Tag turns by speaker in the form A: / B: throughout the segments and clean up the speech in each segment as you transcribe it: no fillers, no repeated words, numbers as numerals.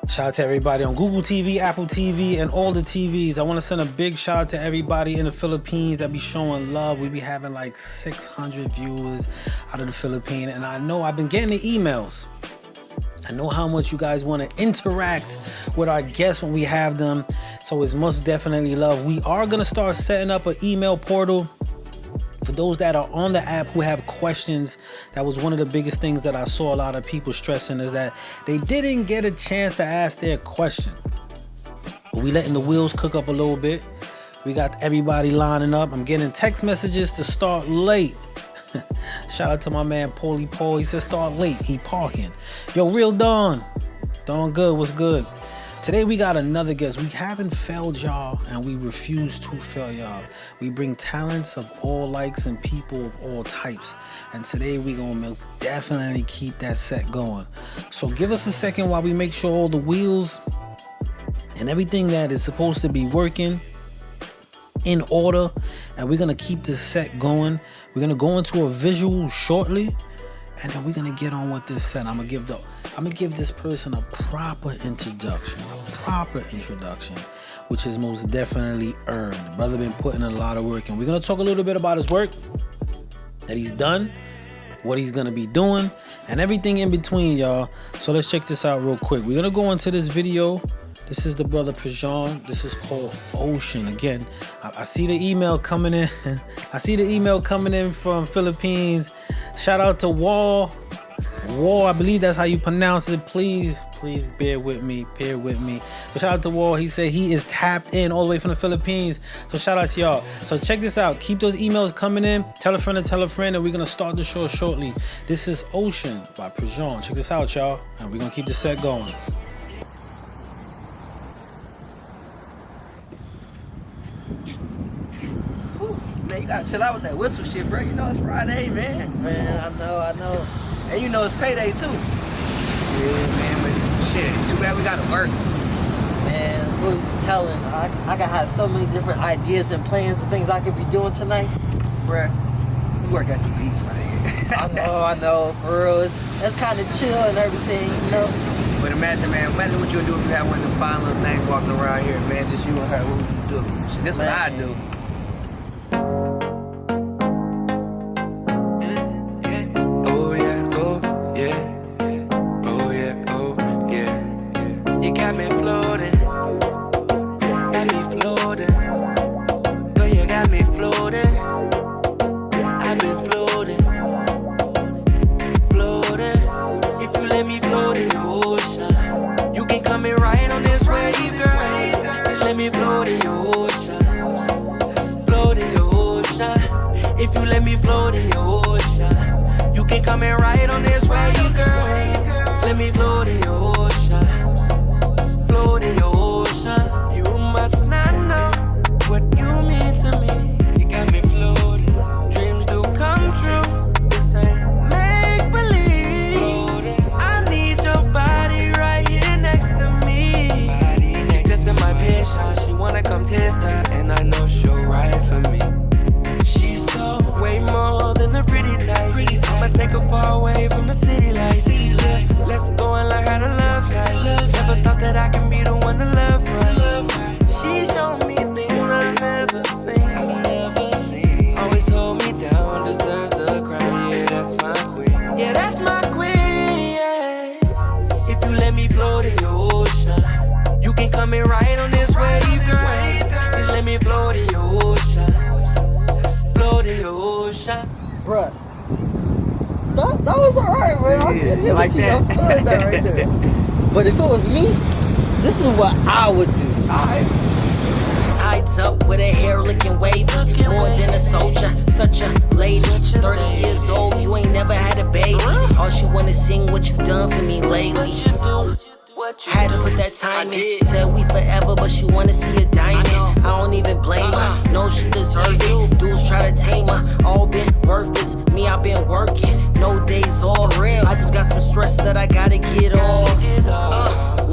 A: Shout out to everybody on Google TV, Apple TV, and all the TVs. I want to send a big shout out to everybody in the Philippines that be showing love. We be having like 600 viewers out of the Philippines. And I know I've been getting the emails. I know how much you guys want to interact with our guests when we have them. So it's most definitely love. We are going to start setting up an email portal for those that are on the app who have questions. That was one of the biggest things that I saw a lot of people stressing, is that they didn't get a chance to ask their question. But we letting the wheels cook up a little bit. We got everybody lining up. I'm getting text messages to start late. Shout out to my man Paulie Paul. He said start late. He parking. Yo, Real Dawn. Dawn good. What's good? Today we got another guest. We haven't failed y'all, and we refuse to fail y'all. We bring talents of all likes and people of all types. And today we gonna most definitely keep that set going. So give us a second while we make sure all the wheels and everything that is supposed to be working in order, and we're gonna keep this set going. We're gonna go into a visual shortly, and then we're gonna get on with this set. I'm gonna give this person a proper introduction, which is most definitely earned. The brother been putting in a lot of work, and we're gonna talk a little bit about his work that he's done, what he's gonna be doing, and everything in between, y'all. So let's check this out real quick. We're gonna go into this video. This is the brother Prejon. This is called Ocean. Again, I see the email coming in. I see the email coming in from Philippines. Shout out to Wall, I believe that's how you pronounce it. Please bear with me. But shout out to Wall. He said he is tapped in all the way from the Philippines. So shout out to y'all. So check this out. Keep those emails coming in. Tell a friend, and we're gonna start the show shortly. This is Ocean by Prejon. Check this out, y'all. And we're gonna keep the set going.
B: Man, you gotta chill out with that whistle shit, bro. You know it's Friday, man.
C: Man, I know.
B: And you know it's payday too. Yeah, man, but shit, too bad we gotta work.
C: Man, who you telling? I can have so many different ideas and plans and things I could be doing tonight.
B: Bruh, we work at the beach, man.
C: I know, for real. It's kind of chill and everything, you know?
B: But imagine what you would do if you had one of them fine little things walking around here, man. Just you and her, what would you do? Shit, this is what I do.
C: Bruh, that was alright, man. I'll give it
B: like
C: to you.
B: that?
C: I'm feeling that right there. But if it was me, this is what I would do.
B: Alright.
D: Tied up with her hair looking wavy, more than a soldier, such a lady. 30 years old, you ain't never had a baby. All she wanna sing what you done for me lately. Had to put that time in. Said we forever, but she wanna see a diamond. I don't even blame her. No, she deserve it. Dudes try to tame her. All been worthless. Me, I been working. No days off. I just got some stress that I gotta get off.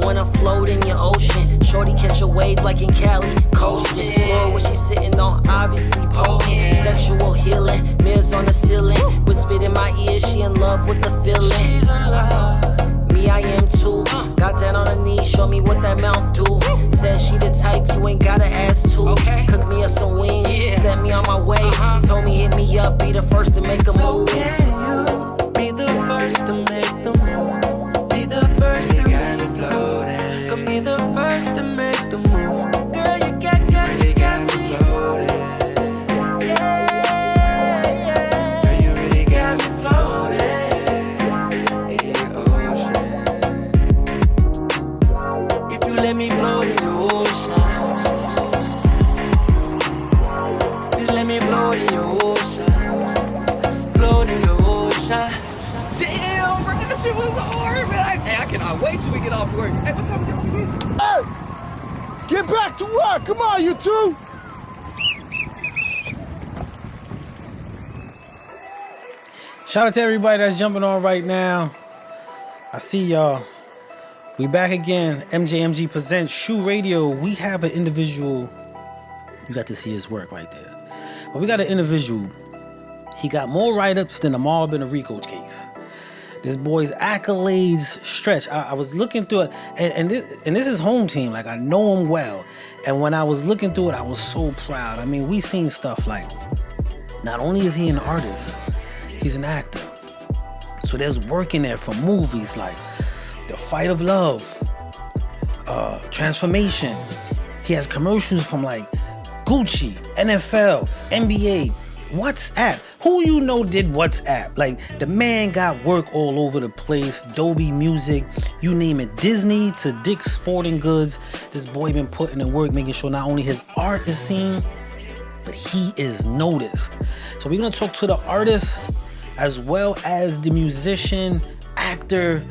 D: Wanna float in your ocean. Shorty catch a wave like in Cali, coasting. Lord, what she sitting on, obviously potent. Sexual healing, mirrors on the ceiling. Whispered in my ear, she in love with the feeling. Me, I am too. Got down on her knees, show me up, be the first to make a move.
E: Can you be the first to make the move? Be the first to make me floating. Come be the first to make the move. Girl, you got me floating. Yeah, yeah. Girl, you really got me floating in the ocean. If you let me float in the ocean, just let me float in your ocean. Float in your ocean.
B: Damn, bro, that shit was hard, man. I cannot wait till we get off work. Hey, what time we get?
F: Hey! Get back to work! Come on, you two!
A: Shout out to everybody that's jumping on right now. I see y'all. We back again. MJMG presents SHU Radio. We have an individual. You got to see his work right there. But we got an individual. He got more write-ups than the Mob and the Rico case. This boy's accolades stretch. I was looking through it, and this is home team. Like, I know him well. And when I was looking through it, I was so proud. I mean, we seen stuff like, not only is he an artist, he's an actor. So there's work in there for movies like The Fight of Love, Transformation. He has commercials from like Gucci, NFL, NBA, WhatsApp. Who you know did WhatsApp? Like, the man got work all over the place. Dolby Music, you name it. Disney to Dick's Sporting Goods. This boy been putting in work, making sure not only his art is seen, but he is noticed. So we're gonna talk to the artist as well as the musician, actor,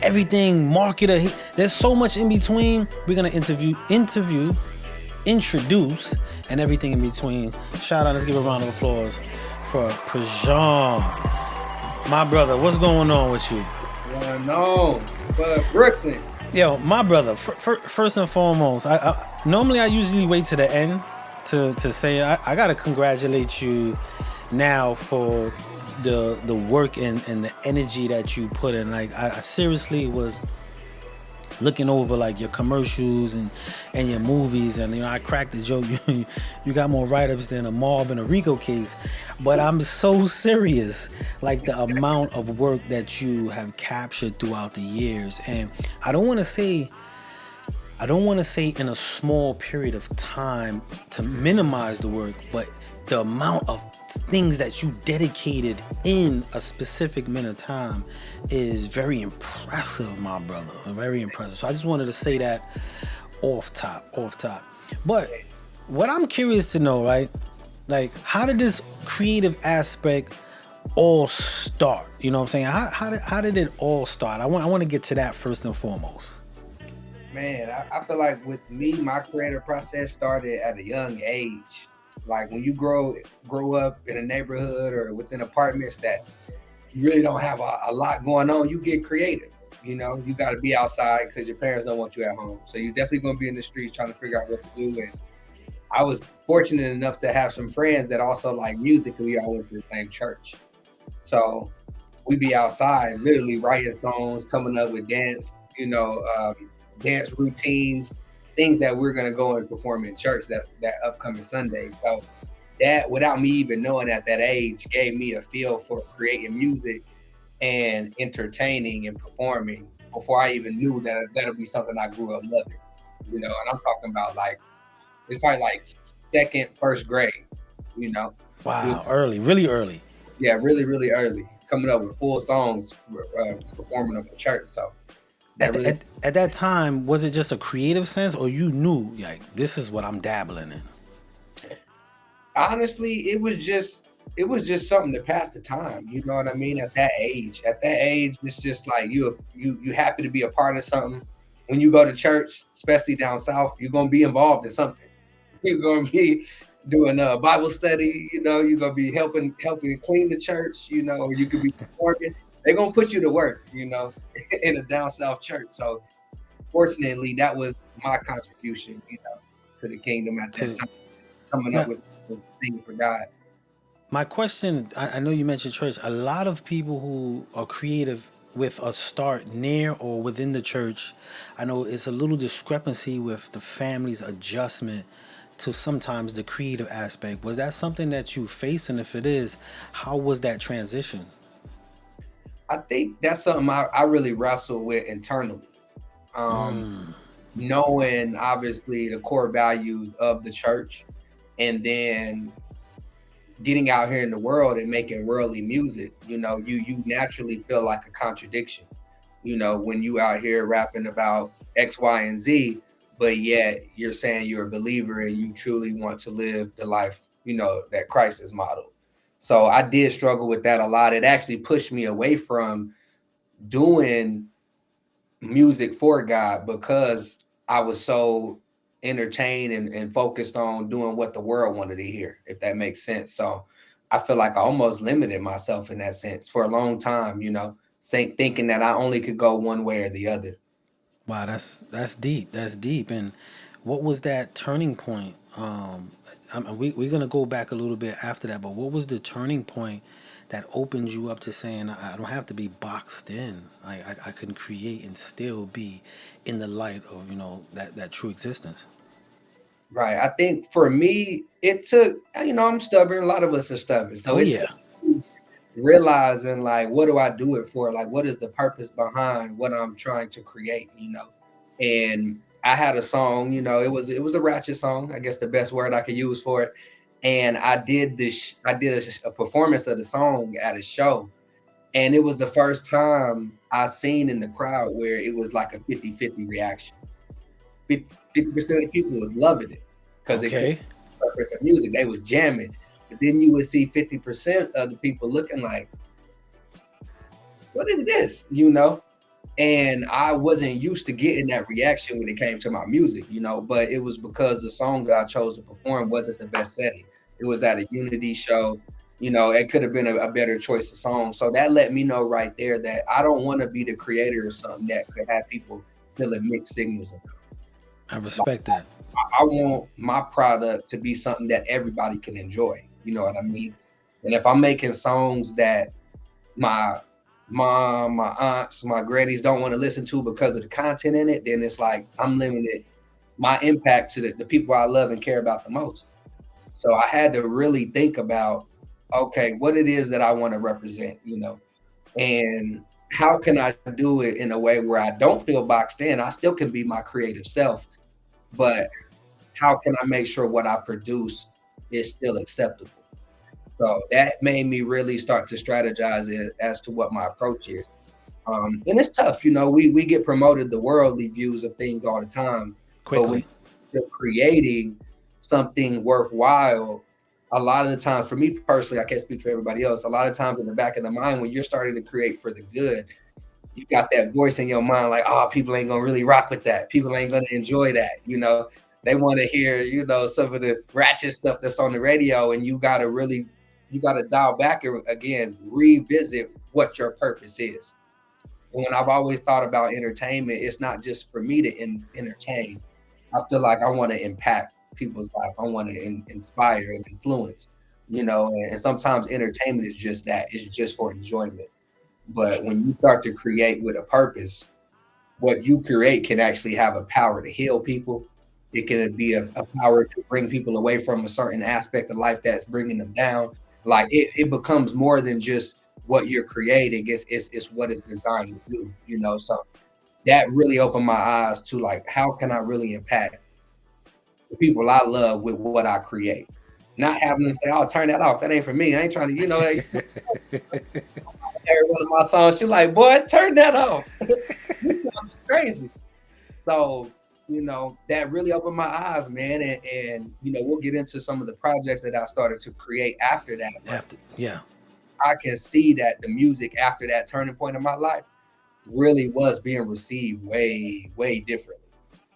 A: everything, marketer. There's so much in between. We're gonna interview, introduce, and everything in between. Shout out, let's give a round of applause for Prejon. My brother, what's going on with you?
B: No, but Brooklyn.
A: Yo, my brother, first and foremost, I normally I usually wait to the end to say I gotta congratulate you now for the work and the energy that you put in. Like, I seriously was looking over like your commercials and your movies, and I cracked the joke. You got more write-ups than a Mob and a Rico case, but I'm so serious. Like, the amount of work that you have captured throughout the years, and I don't want to say in a small period of time to minimize the work, but the amount of things that you dedicated in a specific minute of time is very impressive, my brother. Very impressive. So I just wanted to say that off top. But what I'm curious to know, right? Like, how did this creative aspect all start? You know what I'm saying? How did it all start? I want to get to that first and foremost.
B: Man, I feel like with me, my creative process started at a young age. Like, when you grow up in a neighborhood or within apartments that you really don't have a lot going on, you get creative. You got to be outside because your parents don't want you at home. So you're definitely going to be in the streets trying to figure out what to do. And I was fortunate enough to have some friends that also like music, because we all went to the same church. So we'd be outside literally writing songs, coming up with dance routines, things that we're going to go and perform in church that upcoming Sunday. So that, without me even knowing at that age, gave me a feel for creating music and entertaining and performing before I even knew that that'll be something I grew up loving. And I'm talking about like, it's probably like first grade,
A: Wow, early, really early.
B: Yeah, really, really early. Coming up with full songs, performing them for church. So
A: At that time, was it just a creative sense, or you knew like this is what I'm dabbling in?
B: Honestly, it was just something to pass the time. You know what I mean? At that age, it's just like you happy to be a part of something. When you go to church, especially down south, you're gonna be involved in something. You're gonna be doing a Bible study. You're gonna be helping clean the church. Or you could be performing. They're gonna put you to work, in a down south church. So fortunately, that was my contribution, to the kingdom at that time, coming up with things for God.
A: My question, I know you mentioned church. A lot of people who are creative with a start near or within the church, I know it's a little discrepancy with the family's adjustment to sometimes the creative aspect. Was that something that you faced? And if it is, how was that transition?
B: I think that's something I really wrestle with internally. Knowing obviously the core values of the church, and then getting out here in the world and making worldly music, you know, you naturally feel like a contradiction, you know, when you out here rapping about X, Y, and Z, but yet you're saying you're a believer and you truly want to live the life, you know, that Christ has modeled. So I did struggle with that a lot. It actually pushed me away from doing music for God because I was so entertained and focused on doing what the world wanted to hear, if that makes sense. So I feel like I almost limited myself in that sense for a long time, you know, thinking that I only could go one way or the other.
A: Wow, that's deep. That's deep. And what was that turning point? We're gonna go back a little bit after that, but what was the turning point that opened you up to saying I don't have to be boxed in. I can create and still be in the light of, you know, that true existence.
B: Right. I think for me, it took, you know, I'm stubborn. A lot of us are stubborn. So
A: Oh
B: it's
A: yeah.
B: realizing like, what do I do it for? Like, what is the purpose behind what I'm trying to create, you know? And I had a song, you know, it was a ratchet song, I guess the best word I could use for it. And I did a performance of the song at a show. And it was the first time I seen in the crowd where it was like a 50-50 reaction. 50% of the people was loving it because
A: Okay.
B: it could purpose of music. They was jamming. But then you would see 50% of the people looking like, what is this? You know? And I wasn't used to getting that reaction when it came to my music, you know, but it was because the song that I chose to perform wasn't the best setting. It was at a Unity show. You know, it could have been a better choice of song. So that let me know right there that I don't want to be the creator of something that could have people feeling mixed signals.
A: I respect that.
B: I want my product to be something that everybody can enjoy. You know what I mean? And if I'm making songs that my mom, my aunts, my grannies don't want to listen to because of the content in it, then it's like I'm limiting my impact to the people I love and care about the most. So I had to really think about, okay, what it is that I want to represent, you know, and how can I do it in a way where I don't feel boxed in? I still can be my creative self, but how can I make sure what I produce is still acceptable? So that made me really start to strategize as to what my approach is. And it's tough, you know, we get promoted the worldly views of things all the time. But when
A: Quickly.
B: you're creating something worthwhile, a lot of the times, for me personally, I can't speak for everybody else, a lot of times in the back of the mind, when you're starting to create for the good, you got that voice in your mind like, oh, people ain't gonna really rock with that. People ain't gonna enjoy that, you know. They want to hear, you know, some of the ratchet stuff that's on the radio, and you gotta dial back and again revisit what your purpose is. And when I've always thought about entertainment, it's not just for me to entertain. I feel like I want to impact people's life. I want to inspire and influence, you know, and sometimes entertainment is just that. It's just for enjoyment. But when you start to create with a purpose, what you create can actually have a power to heal people. It can be a power to bring people away from a certain aspect of life that's bringing them down. Like it becomes more than just what you're creating. It's what it's designed to do, you know? So that really opened my eyes to like, how can I really impact the people I love with what I create? Not having them say, oh, turn that off. That ain't for me. I ain't trying to, you know, every one of my songs, she's like, boy, turn that off. This sounds crazy. So, you know, that really opened my eyes, man. And, you know, we'll get into some of the projects that I started to create after that.
A: Yeah.
B: I can see that the music after that turning point in my life really was being received way, way differently.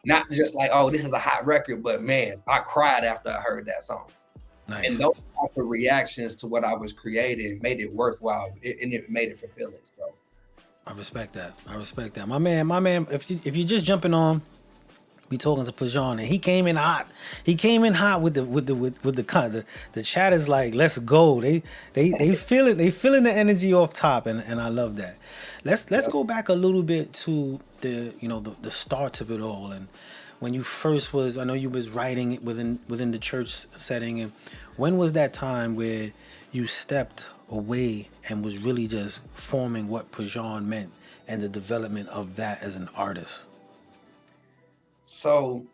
B: Not just like, oh, this is a hot record, but man, I cried after I heard that song.
A: Nice.
B: And those type of reactions to what I was creating made it worthwhile, and it made it fulfilling. So
A: I respect that. My man. If you're just jumping on, we talking to Prejon, and he came in hot. He came in hot with the chat is like, let's go. They feel it. They feeling the energy off top, and I love that. Let's go back a little bit to the starts of it all, and when you first was, I know you was writing within the church setting, and when was that time where you stepped away and was really just forming what Prejon meant and the development of that as an artist?
B: So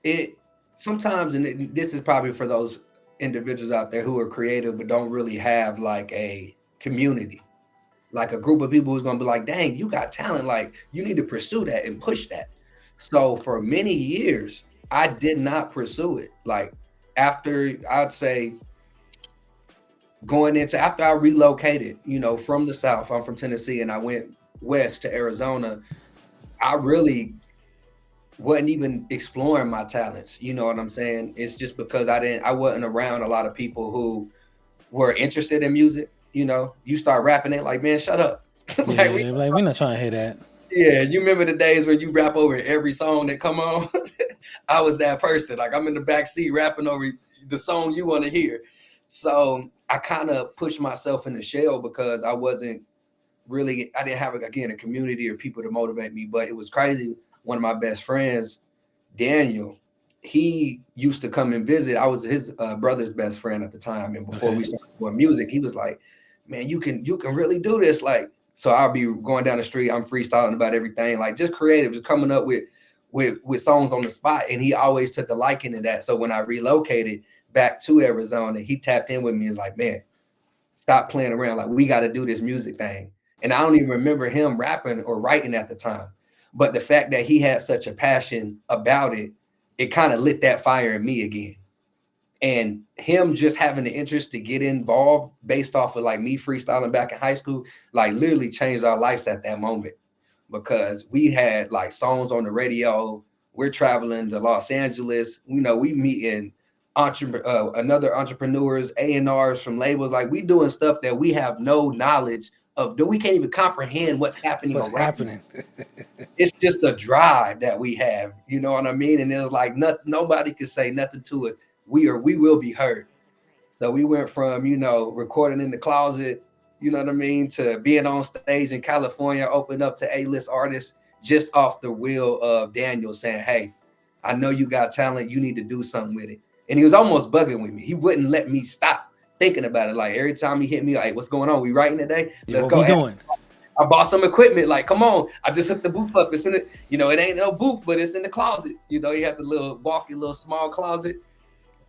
B: it sometimes, and this is probably for those individuals out there who are creative but don't really have like a community, like a group of people who's gonna be like, dang, you got talent, like you need to pursue that and push that. So for many years, I did not pursue it. Like after, I'd say, going into, after I relocated, from the South, I'm from Tennessee, and I went west to Arizona, I really wasn't even exploring my talents. You know what I'm saying? It's just because I wasn't around a lot of people who were interested in music. You start rapping it like, man, shut up.
A: Like, we're not trying to hear that.
B: Yeah, you remember the days where you rap over every song that come on? I was that person. Like, I'm in the back seat rapping over the song you want to hear. So I kind of pushed myself in the shell because I didn't have, again, a community or people to motivate me. But it was crazy. One of my best friends, Daniel, he used to come and visit. I was his brother's best friend at the time. And before we started doing music, he was like, man, you can really do this. Like, so I'll be going down the street, I'm freestyling about everything, like just creative, just coming up with songs on the spot. And he always took a liking to that. So when I relocated back to Arizona, he tapped in with me. He's like, man, stop playing around. Like, we got to do this music thing. And I don't even remember him rapping or writing at the time. But the fact that he had such a passion about it, it kind of lit that fire in me again. And him just having the interest to get involved based off of like me freestyling back in high school, like literally changed our lives at that moment, because we had like songs on the radio. We're traveling to Los Angeles. We meeting another entrepreneurs, A&Rs from labels. Like, we doing stuff that we have no knowledge of. We can't even comprehend what's happening. It's just a drive that we have. You know what I mean? And it was like nobody could say nothing to us. We will be heard. So we went from, recording in the closet, you know what I mean, to being on stage in California, open up to A-list artists just off the wheel of Daniel saying, hey, I know you got talent. You need to do something with it. And he was almost bugging with me. He wouldn't let me stop thinking about it. Like, every time he hit me, like, what's going on? We writing today? Let's go.
A: What we doing?
B: I bought some equipment. Like, come on. I just hooked the booth up. It's in it. It ain't no booth, but it's in the closet. You have the little walkie, little small closet.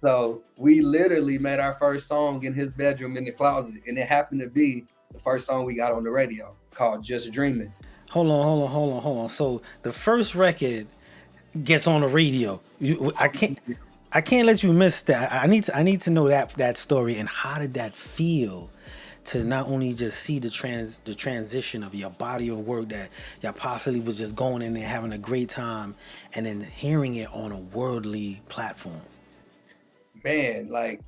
B: So we literally made our first song in his bedroom in the closet. And it happened to be the first song we got on the radio, called Just Dreaming.
A: Hold on. So the first record gets on the radio. I can't let you miss that. I need to know that story. And how did that feel to not only just see the transition of your body of work that y'all possibly was just going in there having a great time, and then hearing it on a worldly platform?
B: Man, like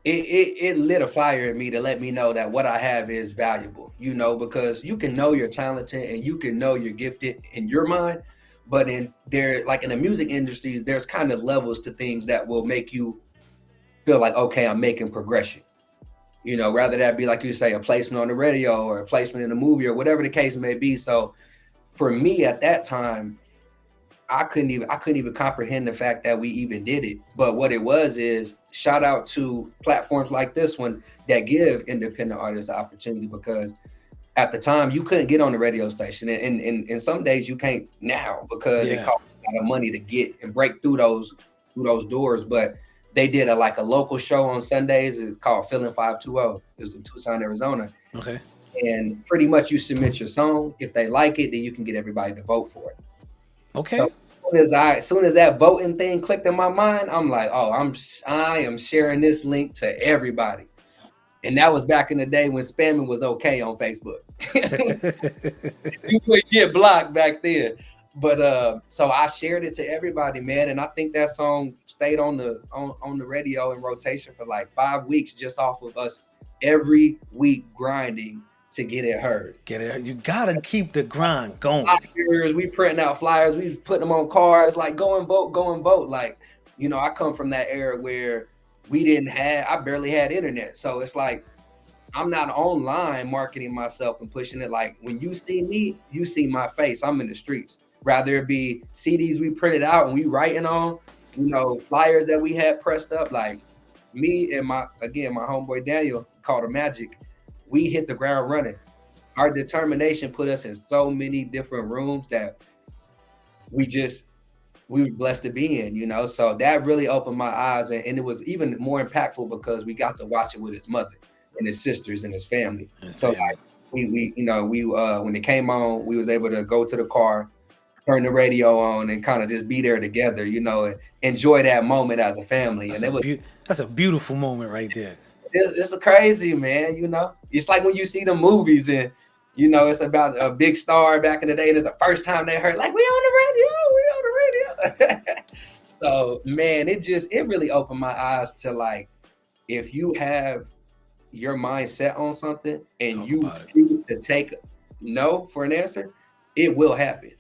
B: it lit a fire in me to let me know that what I have is valuable, because you can know you're talented and you can know you're gifted in your mind, but in the music industry, there's kind of levels to things that will make you feel like, okay, I'm making progression. Rather that be, like you say, a placement on the radio or a placement in a movie or whatever the case may be. So for me at that time, I couldn't even comprehend the fact that we even did it. But what it was is, shout out to platforms like this one that give independent artists the opportunity, because at the time you couldn't get on the radio station, and some days you can't now, because it costs a lot of money to get and break through those doors. But they did a local show on Sundays. It's called Feeling 520. It was in Tucson, Arizona.
A: Okay.
B: And pretty much you submit your song. If they like it, then you can get everybody to vote for it.
A: Okay.
B: So as soon as that voting thing clicked in my mind, I'm like, oh, I am sharing this link to everybody. And that was back in the day when spamming was okay on Facebook. You would get blocked back then. But so I shared it to everybody, man. And I think that song stayed on the radio in rotation for like 5 weeks, just off of us every week grinding to get it heard.
A: You gotta keep the grind going.
B: We printing out flyers, we putting them on cars, like go and vote. Like, I come from that era where I barely had internet. So it's like I'm not online marketing myself and pushing it. Like when you see me, you see my face. I'm in the streets. Rather it be CDs we printed out and we writing on, flyers that we had pressed up. Like me and my homeboy Daniel called a Magic. We hit the ground running. Our determination put us in so many different rooms that we were blessed to be in. So that really opened my eyes, and it was even more impactful because we got to watch it with his mother and his sisters and his family. So like we when it came on, we was able to go to the car, turn the radio on, and kind of just be there together, and enjoy that moment as a family.
A: That's a beautiful moment right there.
B: It's a crazy, man. It's like when you see the movies and it's about a big star back in the day, and it's the first time they heard like we on the radio. So man, it really opened my eyes to like, if you have your mind set on something and you choose to take no for an answer, it will happen.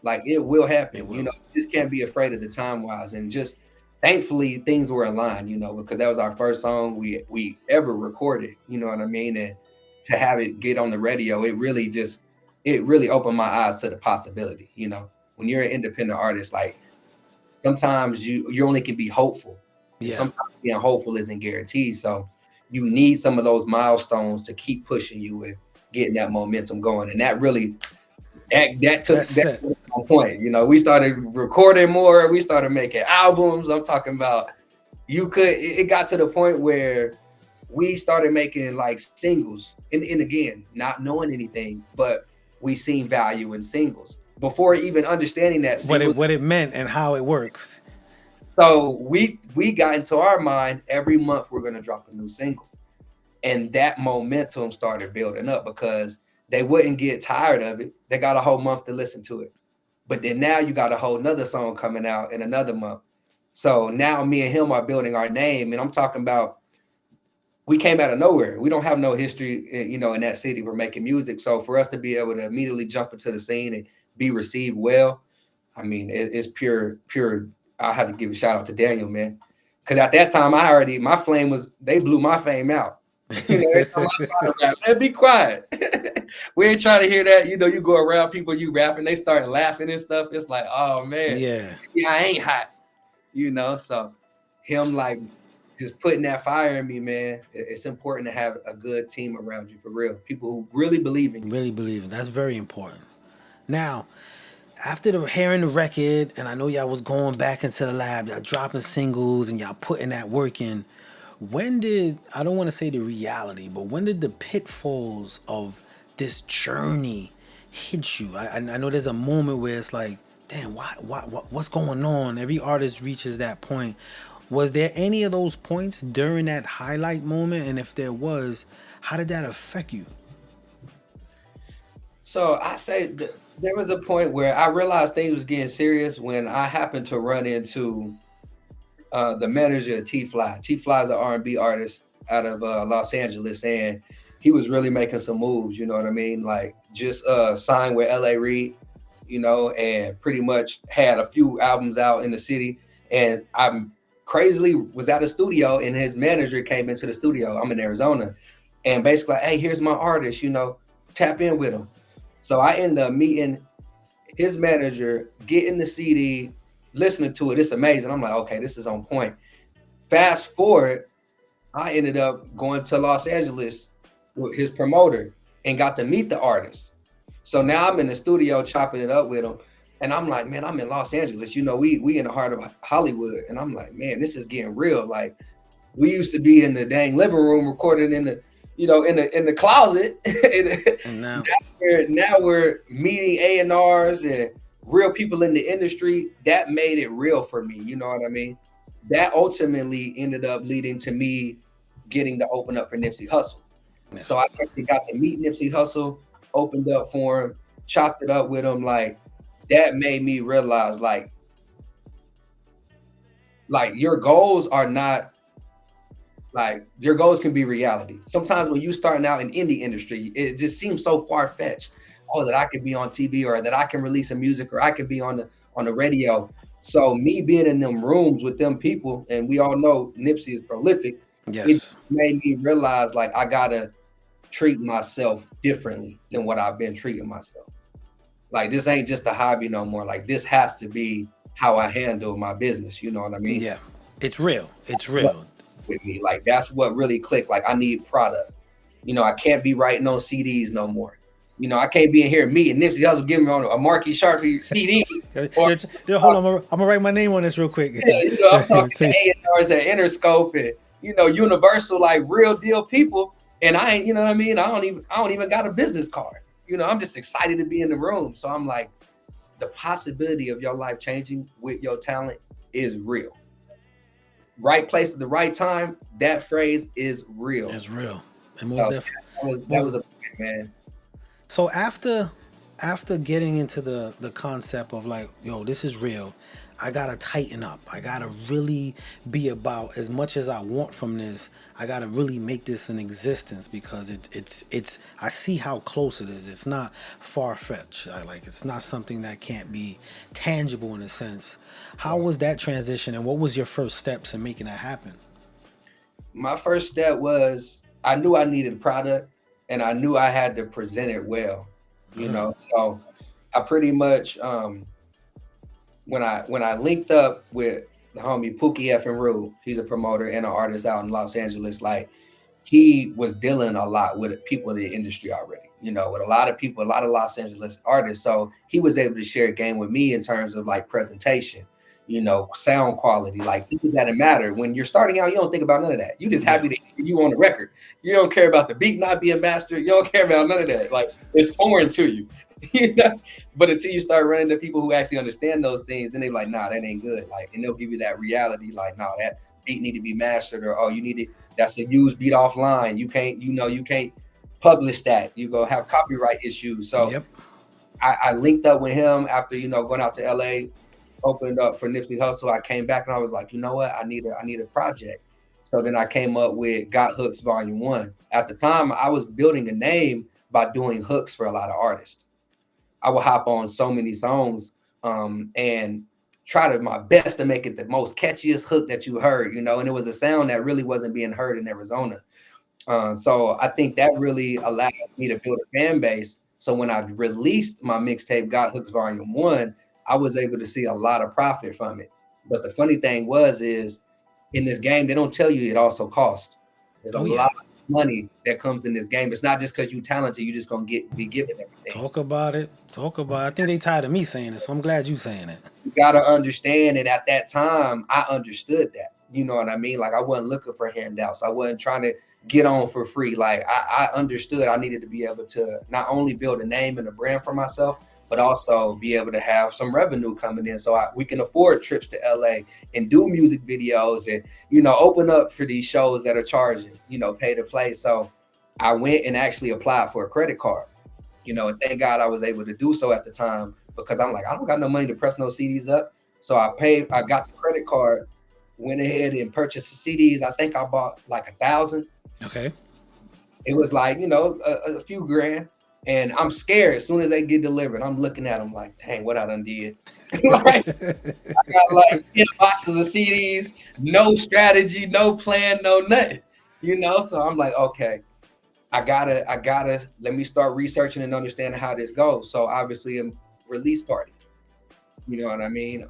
B: Like it will happen. You just can't be afraid of the time wise, and just thankfully things were in line, because that was our first song we ever recorded, you know what I mean? And to have it get on the radio, it really opened my eyes to the possibility. When you're an independent artist, like sometimes you only can be hopeful. Yeah. Sometimes being hopeful isn't guaranteed. So you need some of those milestones to keep pushing you and getting that momentum going. And that really that took that point. We started recording more, we started making albums. I'm talking about it got to the point where we started making like singles, and again, not knowing anything, but we seen value in singles before even understanding that
A: what it meant and how it works.
B: So we got into our mind, every month we're going to drop a new single, and that momentum started building up because they wouldn't get tired of it. They got a whole month to listen to it, but then now you got a whole nother song coming out in another month. So now me and him are building our name, and I'm talking about, we came out of nowhere. We don't have no history, in that city. We're making music. So for us to be able to immediately jump into the scene and be received well, I mean, it's pure. I had to give a shout out to Daniel, man. Because at that time, my flame they blew my fame out. Every time I try to rap, man, be quiet. We ain't trying to hear that. You go around people, you rapping, they start laughing and stuff. It's like, oh man, yeah, I ain't hot. So him like just putting that fire in me, man. It's important to have a good team around you, for real. People who really believe in you.
A: Really believe in. That's very important. Now, after hearing the record, and I know y'all was going back into the lab, y'all dropping singles and y'all putting that work in, when did, I don't want to say the reality, but when did the pitfalls of this journey hit you? I know there's a moment where it's like, damn, what's going on? Every artist reaches that point. Was there any of those points during that highlight moment? And if there was, how did that affect you?
B: So I say there was a point where I realized things was getting serious when I happened to run into the manager of T-Fly. T-Fly is an R&B artist out of Los Angeles, and he was really making some moves, you know what I mean? Like just signed with L.A. Reid, and pretty much had a few albums out in the city. And I'm crazily was at a studio, and his manager came into the studio. I'm in Arizona, and basically, hey, here's my artist, tap in with him. So I end up meeting his manager, getting the CD, listening to it. It's amazing. I'm like, okay, this is on point. Fast forward, I ended up going to Los Angeles with his promoter and got to meet the artist. So now I'm in the studio chopping it up with him. And I'm like, man, I'm in Los Angeles. We in the heart of Hollywood. And I'm like, man, this is getting real. Like, we used to be in the dang living room recording in the, in the closet. And now we're meeting A&Rs and real people in the industry. That made it real for me. You know what I mean? That ultimately ended up leading to me getting to open up for Nipsey Hussle. Yes. So I actually got to meet Nipsey Hussle, opened up for him, chopped it up with him. Like, that made me realize, like your goals are not, like, your goals can be reality. Sometimes when you starting out in indie industry, it just seems so far-fetched. Oh, that I could be on TV, or that I can release a music, or I could be on the radio. So me being in them rooms with them people, and we all know Nipsey is prolific. Yes. It made me realize, like, I gotta treat myself differently than what I've been treating myself. Like, this ain't just a hobby no more. Like, this has to be how I handle my business. You know what I mean?
A: Yeah, it's real. It's real.
B: With me, like, that's what really clicked. Like, I need product. You know, I can't be writing on CDs no more. You know, I can't be in here meeting Nipsey Hussle giving me on a Marquis Sharpie CD. Or,
A: Hold on, I'm gonna write my name on this real quick.
B: yeah, you know, I'm talking to A&Rs at Interscope and, you know, Universal, like real deal people. And I ain't, you know what I mean? I don't even got a business card. You know, I'm just excited to be in the room. So I'm like, the possibility of your life changing with your talent is real. Right place at the right time. That phrase is real.
A: It's real. And
B: So that was a big, man.
A: So after getting into the concept of like, yo, this is real, I gotta tighten up. I gotta really be about, as much as I want from this, I gotta really make this an existence, because it's I see how close it is. It's not far-fetched. It's not something that can't be tangible in a sense. How was that transition, and what was your first steps in making that happen?
B: My first step was, I knew I needed a product, and I knew I had to present it well, you know. So I pretty much when I linked up with the homie Pookie F and Rue, he's a promoter and an artist out in Los Angeles. Like, he was dealing a lot with people in the industry already, you know, with a lot of people, a lot of Los Angeles artists. So he was able to share a game with me in terms of like presentation, you know, sound quality, like things that matter. When you're starting out, you don't think about none of that. You just happy to hear you on the record. You don't care about the beat not being mastered. You don't care about none of that. Like, it's foreign to you. You know? But until you start running to people who actually understand those things, then they're like, nah, that ain't good. Like, and they'll give you that reality, like, nah, that beat need to be mastered, or, oh, you need it. That's a used beat offline. You can't, you know, you can't publish that. You go have copyright issues. So I linked up with him after, you know, going out to LA, opened up for Nipsey Hussle. I came back and I was like, you know what? I need a project. So then I came up with Got Hooks Volume 1. At the time, I was building a name by doing hooks for a lot of artists. I would hop on so many songs and try to my best to make it the most catchiest hook that you heard, you know, and it was a sound that really wasn't being heard in Arizona. So I think that really allowed me to build a fan base. So when I released my mixtape, Got Hooks Volume 1, I was able to see a lot of profit from it. But the funny thing is in this game, they don't tell you it also costs. There's a lot of money that comes in this game. It's not just because you're talented, you just gonna be given everything.
A: Talk about it. I think they tired of me saying it, so I'm glad you saying it.
B: You gotta understand, and at that time, I understood that. You know what I mean? Like, I wasn't looking for handouts. I wasn't trying to get on for free. Like, I understood I needed to be able to not only build a name and a brand for myself, but also be able to have some revenue coming in, so we can afford trips to LA and do music videos and, you know, open up for these shows that are charging, you know, pay to play. So I went and actually applied for a credit card, you know, and thank God I was able to do so at the time, because I'm like, I don't got no money to press no CDs up. So I got the credit card, went ahead and purchased the CDs. I think I bought like 1,000.
A: Okay.
B: It was like, you know, a few grand. And I'm scared as soon as they get delivered. I'm looking at them like, dang, what I done did. Like, I got like 10 boxes of CDs, no strategy, no plan, no nothing. You know, so I'm like, okay, I gotta let me start researching and understanding how this goes. So obviously a release party. You know what I mean?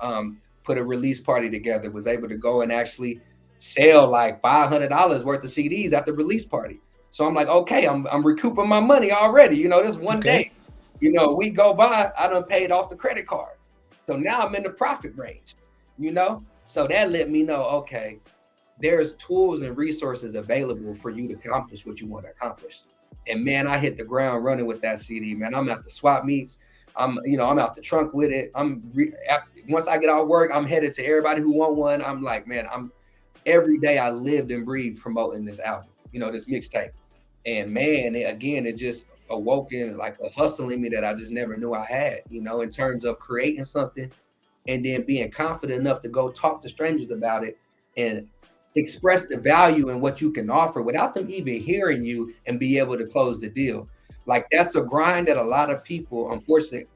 B: Put a release party together, was able to go and actually sell like $500 worth of CDs at the release party. So I'm like, okay, I'm recouping my money already. You know, this one day, you know, we go by, I done paid off the credit card. So now I'm in the profit range, you know? So that let me know, okay, there's tools and resources available for you to accomplish what you want to accomplish. And man, I hit the ground running with that CD, man. I'm at the swap meets. I'm out the trunk with it. Once I get out of work, I'm headed to everybody who want one. I'm like, man, every day I lived and breathed promoting this album, you know, this mixtape. And man, it just awoken like a hustle in me that I just never knew I had, you know, in terms of creating something and then being confident enough to go talk to strangers about it and express the value in what you can offer without them even hearing you and be able to close the deal. Like, that's a grind that a lot of people, unfortunately,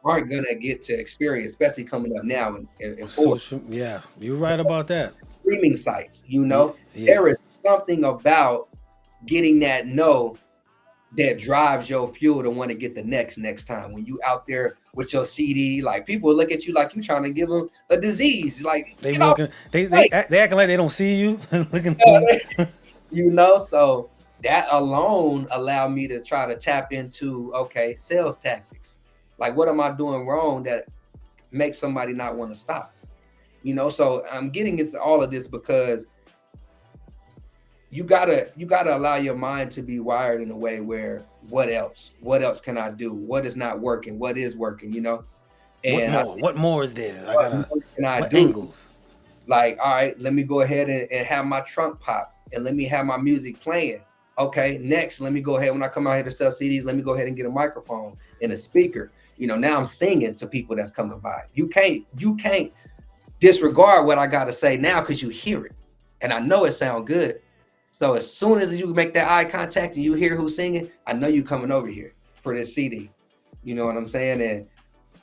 B: aren't gonna get to experience, especially coming up now.
A: Social, yeah, you're right about that.
B: Streaming sites, you know, there is something about getting that no that drives your fuel to want to get the next time. When you out there with your CD, like people look at you like you trying to give them a disease. Like,
A: They
B: get
A: be
B: off
A: looking,
B: the mic.
A: they acting like they don't see you. Looking,
B: You know, so that alone allowed me to try to tap into, okay, sales tactics. Like, what am I doing wrong that makes somebody not want to stop? You know, so I'm getting into all of this because you gotta allow your mind to be wired in a way where what else can I do? What is not working? What is working? You know,
A: what
B: and I
A: more?
B: think,
A: What more is there? I
B: what
A: gotta.
B: more can I
A: What
B: do?
A: angles?
B: Like, all right, let me go ahead and have my trunk pop and let me have my music playing. Okay, next, let me go ahead when I come out here to sell CDs, let me go ahead and get a microphone and a speaker. You know, now I'm singing to people that's coming by. You can't disregard what I gotta say now because you hear it. And I know it sounds good. So as soon as you make that eye contact and you hear who's singing, I know you coming over here for this CD. You know what I'm saying? And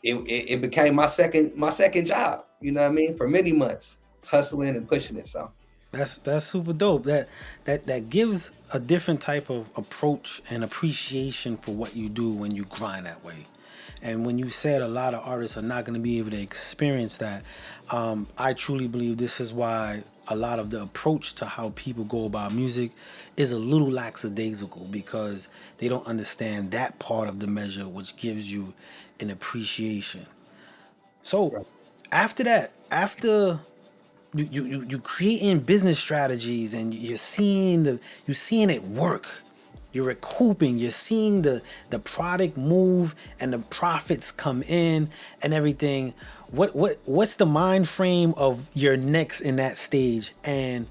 B: it became my second job, you know what I mean, for many months, hustling and pushing it. So
A: That's super dope. That gives a different type of approach and appreciation for what you do when you grind that way. And when you said a lot of artists are not going to be able to experience that, I truly believe this is why a lot of the approach to how people go about music is a little lackadaisical, because they don't understand that part of the measure which gives you an appreciation. So
B: right.
A: after that, after you creating business strategies and you're seeing it work, you're recouping, you're seeing the product move and the profits come in and everything. What's the mind frame of your next in that stage? And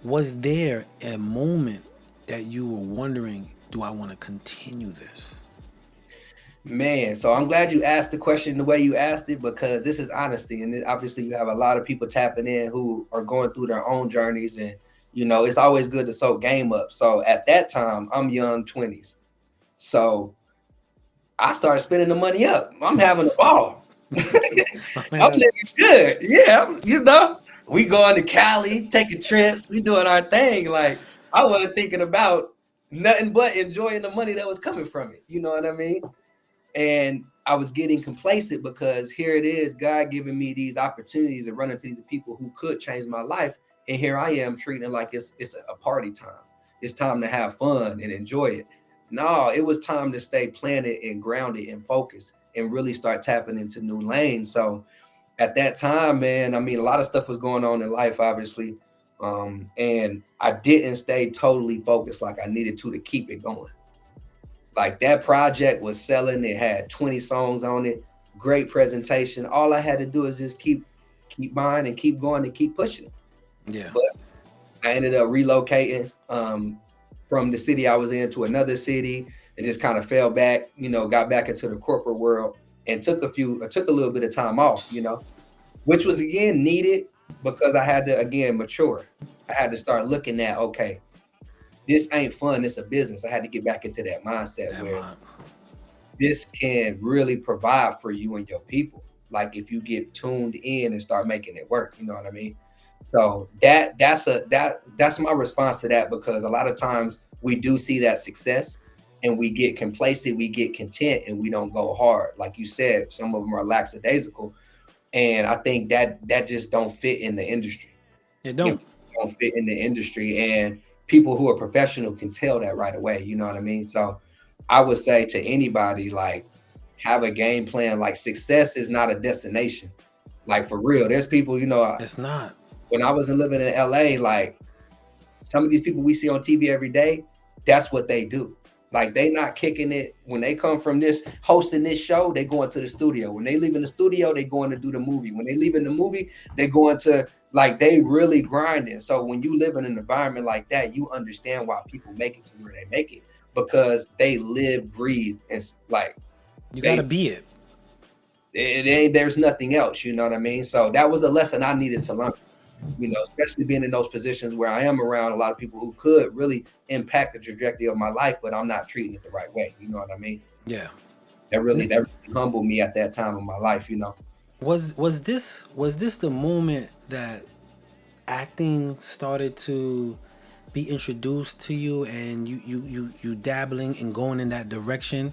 A: was there a moment that you were wondering, do I want to continue this?
B: Man, so I'm glad you asked the question the way you asked it, because this is honesty. And obviously you have a lot of people tapping in who are going through their own journeys. And, you know, it's always good to soak game up. So at that time, I'm young 20s. So I started spending the money up. I'm having a ball. I'm living good. Yeah, you know, we going to Cali, taking trips, we doing our thing. Like, I wasn't thinking about nothing but enjoying the money that was coming from it. You know what I mean? And I was getting complacent because here it is, God giving me these opportunities and running to these people who could change my life. And here I am treating it like it's a party time. It's time to have fun and enjoy it. No, it was time to stay planted and grounded and focused and really start tapping into new lanes. So at that time, man, I mean, a lot of stuff was going on in life, obviously. And I didn't stay totally focused like I needed to keep it going. Like, that project was selling. It had 20 songs on it, great presentation. All I had to do is just keep buying and keep going and keep pushing it.
A: Yeah.
B: But I ended up relocating from the city I was in to another city and just kind of fell back, you know, got back into the corporate world and took a little bit of time off, you know, which was again needed because I had to again mature. I had to start looking at, okay, this ain't fun, it's a business. I had to get back into that mindset where this can really provide for you and your people. Like, if you get tuned in and start making it work, you know what I mean? So that's my response to that, because a lot of times we do see that success and we get complacent, we get content, and we don't go hard. Like you said, some of them are lackadaisical, and I think that just don't fit in the industry.
A: It
B: It
A: don't.
B: don't fit in the industry, and people who are professional can tell that right away. You know what I mean? So I would say to anybody, like, have a game plan. Like, success is not a destination. Like, for real, there's people, you know,
A: It's not.
B: when I wasn't living in LA, like, some of these people we see on TV every day, that's what they do. Like, they not kicking it. When they come from this hosting this show, they go into the studio. When they leave in the studio, they going to do the movie. When they leave in the movie, they going to, like, they really grinding. So when you live in an environment like that, you understand why people make it to where they make it, because they live, breathe, and like,
A: You gotta be it.
B: it ain't, there's nothing else. You know what I mean? So that was a lesson I needed to learn. You know, especially being in those positions where I am around a lot of people who could really impact the trajectory of my life, but I'm not treating it the right way. You know what I mean?
A: Yeah.
B: That really humbled me at that time of my life, you know.
A: Was this the moment that acting started to be introduced to you and you dabbling and going in that direction?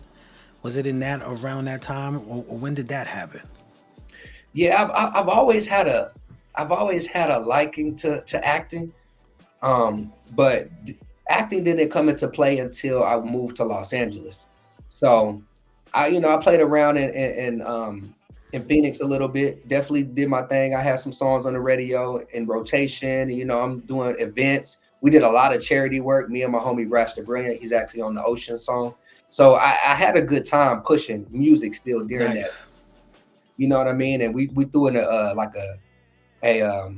A: Was it in that around that time, or when did that happen?
B: Yeah, I've always had a liking to acting. But acting didn't come into play until I moved to Los Angeles. So I played around in Phoenix a little bit. Definitely did my thing. I had some songs on the radio in rotation. I'm doing events. We did a lot of charity work. Me and my homie Brash the Brilliant. He's actually on the Ocean song. So I had a good time pushing music still during that.
A: Nice.
B: You know what I mean? And we threw in a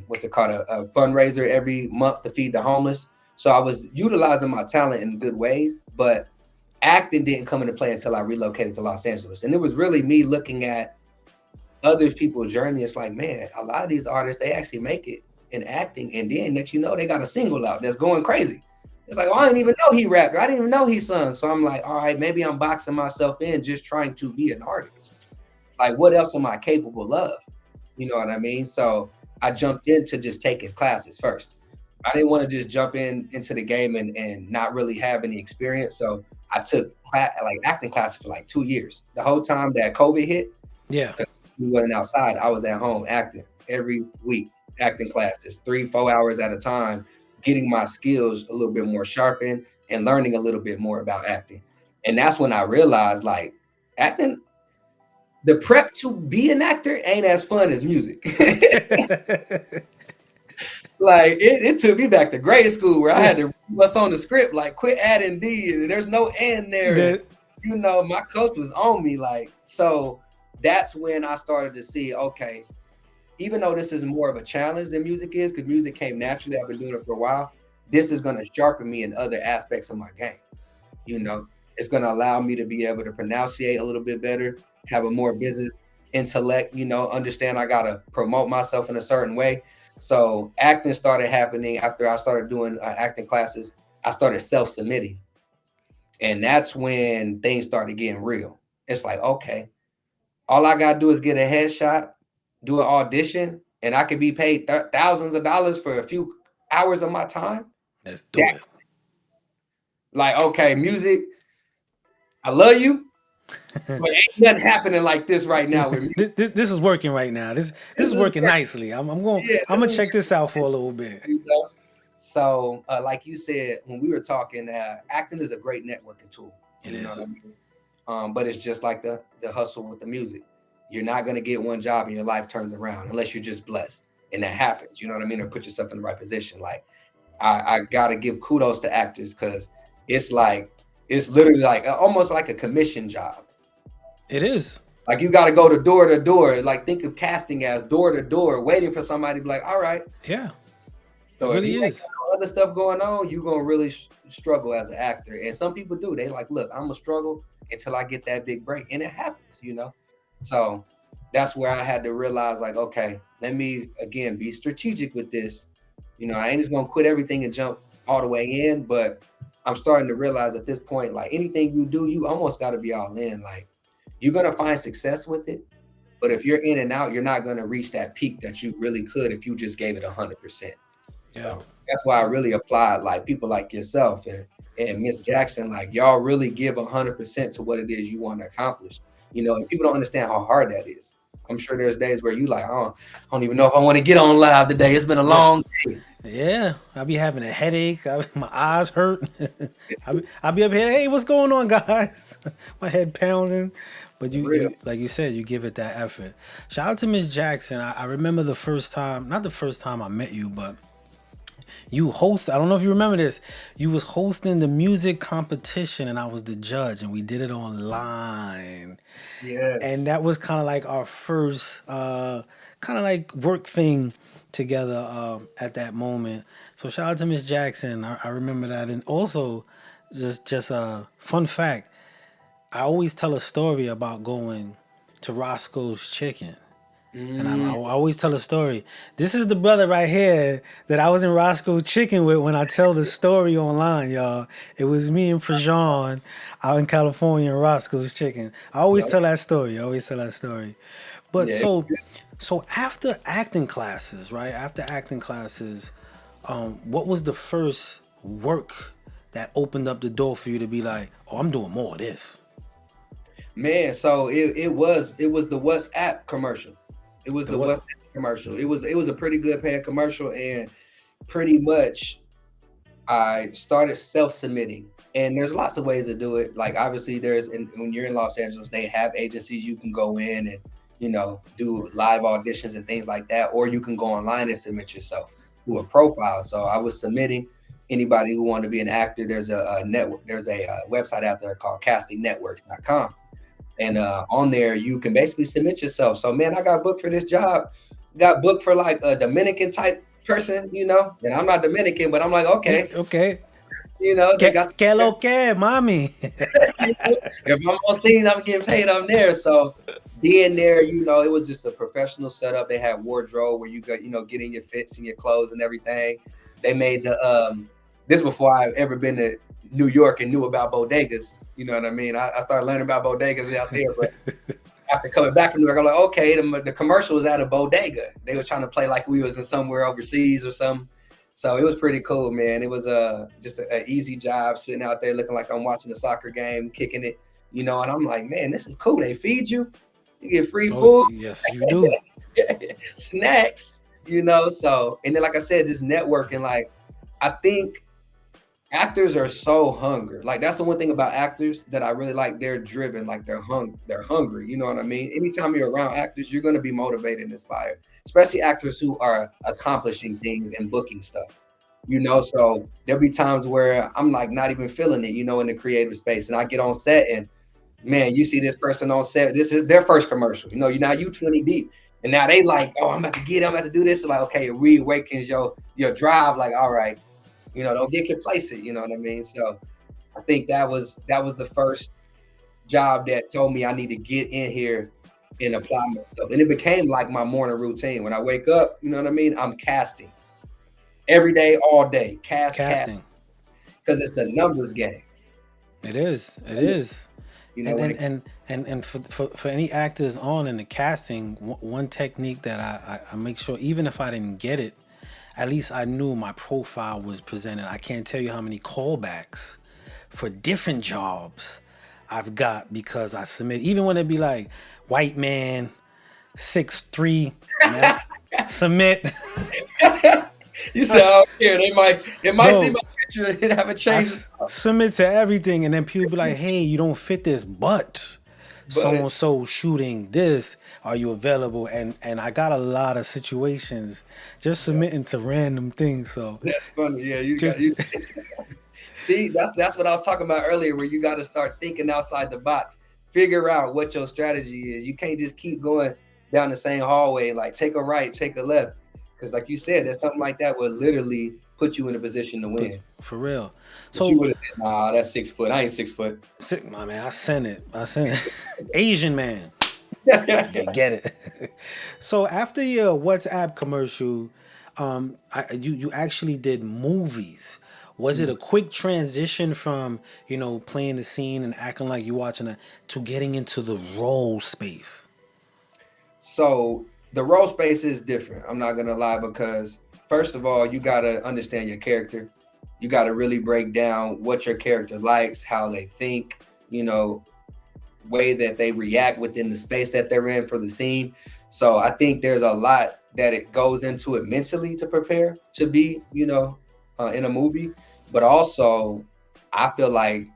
B: what's it called, a fundraiser every month to feed the homeless. So I was utilizing my talent in good ways, but acting didn't come into play until I relocated to Los Angeles. And it was really me looking at other people's journey. It's like, man, a lot of these artists, they actually make it in acting, and then next they got a single out that's going crazy. It's like, I didn't even know he rapped, I didn't even know he sung. So I'm like, all right, maybe I'm boxing myself in just trying to be an artist. Like, what else am I capable of? You know what I mean? So I jumped into just taking classes first. I didn't want to just jump into the game and not really have any experience. So I took acting classes for like 2 years. The whole time that COVID hit,
A: Yeah.
B: we wasn't outside. I was at home acting every week, acting classes, 3-4 hours at a time, getting my skills a little bit more sharpened and learning a little bit more about acting. And that's when I realized, like, acting, the prep to be an actor ain't as fun as music. Like, it took me back to grade school where I had to read what's on the script, like, quit adding D, and there's no N there. My coach was on me, like, so that's when I started to see, okay, even though this is more of a challenge than music is, because music came naturally, I've been doing it for a while, this is going to sharpen me in other aspects of my game. It's going to allow me to be able to pronunciate a little bit better, have a more business intellect, understand I got to promote myself in a certain way. So acting started happening after I started doing acting classes. I started self-submitting. And that's when things started getting real. It's like, okay, all I got to do is get a headshot, do an audition, and I could be paid thousands of dollars for a few hours of my time.
A: Let's do it.
B: Like, okay, music, I love you, but ain't nothing happening like this right now with me.
A: This is working right now. This is working nicely. I'm gonna check this out for a little bit.
B: So, like you said, when we were talking, acting is a great networking tool.
A: It is.
B: What I mean? But it's just like the hustle with the music. You're not going to get one job and your life turns around unless you're just blessed. And that happens, you know what I mean? Or put yourself in the right position. Like, I got to give kudos to actors, because it's literally like almost like a commission job.
A: It is.
B: Like, you got to go to door. Like, think of casting as door to door, waiting for somebody to be like, all right.
A: Yeah.
B: So
A: it really
B: if you
A: is.
B: got other stuff going on, you're going to really struggle as an actor. And some people do. They like, look, I'm going to struggle until I get that big break. And it happens, So that's where I had to realize, like, okay, let me, again, be strategic with this. I ain't just going to quit everything and jump all the way in. But I'm starting to realize at this point, like, anything you do, you almost got to be all in. Like, you're going to find success with it. But if you're in and out, you're not going to reach that peak that you really could if you just gave it 100%.
A: Yeah.
B: So that's why I really applied, like, people like yourself and Miss Jackson, like, y'all really give 100% to what it is you want to accomplish. And people don't understand how hard that is. I'm sure there's days where you like, I don't even know if I want to get on live today. It's been a long day.
A: Yeah, I'll be having a headache. My eyes hurt. I'll be up here. Hey, what's going on, guys? My head pounding. But you, like you said, you give it that effort. Shout out to Miss Jackson. I remember the first time, not the first time I met you, but you host. I don't know if you remember this. You was hosting the music competition, and I was the judge, and we did it online.
B: Yes.
A: And that was kind of like our first, kind of like work thing together at that moment. So shout out to Miss Jackson. I remember that. And also, just a fun fact, I always tell a story about going to Roscoe's Chicken. And I always tell a story. This is the brother right here that I was in Roscoe's Chicken with when I tell the story online, y'all. It was me and Prejon out in California in Roscoe's Chicken. I always tell that story. But so after acting classes, right? After acting classes, what was the first work that opened up the door for you to be like, oh, I'm doing more of this?
B: Man, so it was the WhatsApp commercial. It was
A: The
B: the
A: what?
B: WhatsApp commercial. It was a pretty good paying commercial, and pretty much I started self-submitting. And there's lots of ways to do it. Like obviously when you're in Los Angeles, they have agencies you can go in and, do live auditions and things like that, or you can go online and submit yourself to a profile. So I was submitting anybody who wanted to be an actor. There's a network, there's a website out there called castingnetworks.com. And on there, you can basically submit yourself. So, man, I got booked for this job. Got booked for like a Dominican type person, and I'm not Dominican, but I'm like, okay,
A: Okay.
B: they got
A: Que lo que, mommy?
B: if I'm on scene, I'm getting paid. I'm there. So being there, it was just a professional setup. They had wardrobe where you got, getting your fits and your clothes and everything. They made this before I've ever been to New York and knew about bodegas. You know what I mean? I started learning about bodegas out there, but after coming back from New York, I'm like, okay, the commercial was at a bodega. They were trying to play like we was in somewhere overseas or something. So it was pretty cool, man. It was just an easy job sitting out there looking like I'm watching a soccer game, kicking it, and I'm like, man, this is cool. They feed you. You get free food.
A: Yes, you do.
B: Snacks, so, and then like I said, just networking. Like I think actors are so hungry. Like that's the one thing about actors that I really like. They're driven, like they're hungry. You know what I mean? Anytime you're around actors, you're going to be motivated and inspired, especially actors who are accomplishing things and booking stuff. So there'll be times where I'm like not even feeling it, in the creative space, and I get on set and man, you see this person on set. This is their first commercial. Now you 20 deep, and now they like, oh, I'm about to do this. Like, okay, it reawakens your drive. Like, all right. Don't get complacent, you know what I mean? So I think that was the first job that told me I need to get in here and apply myself. And it became like my morning routine. When I wake up, you know what I mean? I'm casting every day, all day, casting. Because it's a numbers game.
A: It is. And for any actors on in the casting, one technique that I make sure, even if I didn't get it, at least I knew my profile was presented. I can't tell you how many callbacks for different jobs I've got because I submit, even when it be like white man, 6'3", submit.
B: You said, oh, here they might see my picture and have a change.
A: Submit to everything, and then people be like, hey, you don't fit this, but so-and-so shooting this, are you available? And I got a lot of situations just submitting to random things. So
B: that's funny. Yeah, see, that's what I was talking about earlier, where you got to start thinking outside the box, figure out what your strategy is. You can't just keep going down the same hallway, like take a right, take a left, because like you said, there's something like that would literally put you in a position to win.
A: For real.
B: So you would have said, nah, that's 6 foot. I ain't 6 foot.
A: My man, I sent it. Asian man. Get it. So after your WhatsApp commercial, you actually did movies. Was it a quick transition from, playing the scene and acting like you're watching to getting into the role space?
B: So the role space is different. I'm not going to lie, because first of all, you got to understand your character. You got to really break down what your character likes, how they think, way that they react within the space that they're in for the scene. So I think there's a lot that it goes into it mentally to prepare to be, in a movie. But also, I feel like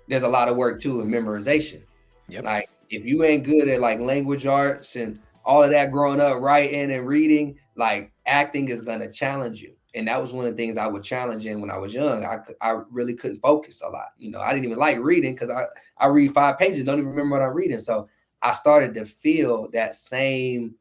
B: there's a lot of work too in memorization.
A: Yep.
B: Like if you ain't good at like language arts and all of that growing up, writing and reading, like acting is gonna challenge you. And that was one of the things I would challenge in when I was young. I really couldn't focus a lot. I didn't even like reading because I read 5 pages, don't even remember what I'm reading. So I started to feel that same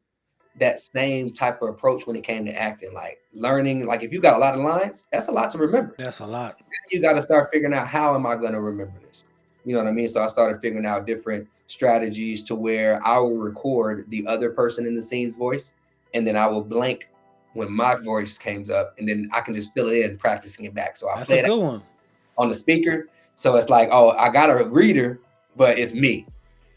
B: type of approach when it came to acting, like learning. Like if you got a lot of lines, that's a lot to remember.
A: That's a lot.
B: You got to start figuring out, how am I going to remember this? You know what I mean? So I started figuring out different strategies to where I will record the other person in the scene's voice, and then I will blank when my voice comes up, and then I can just fill it in, practicing it back. So I play it on the speaker. So it's like, oh, I got a reader, but it's me.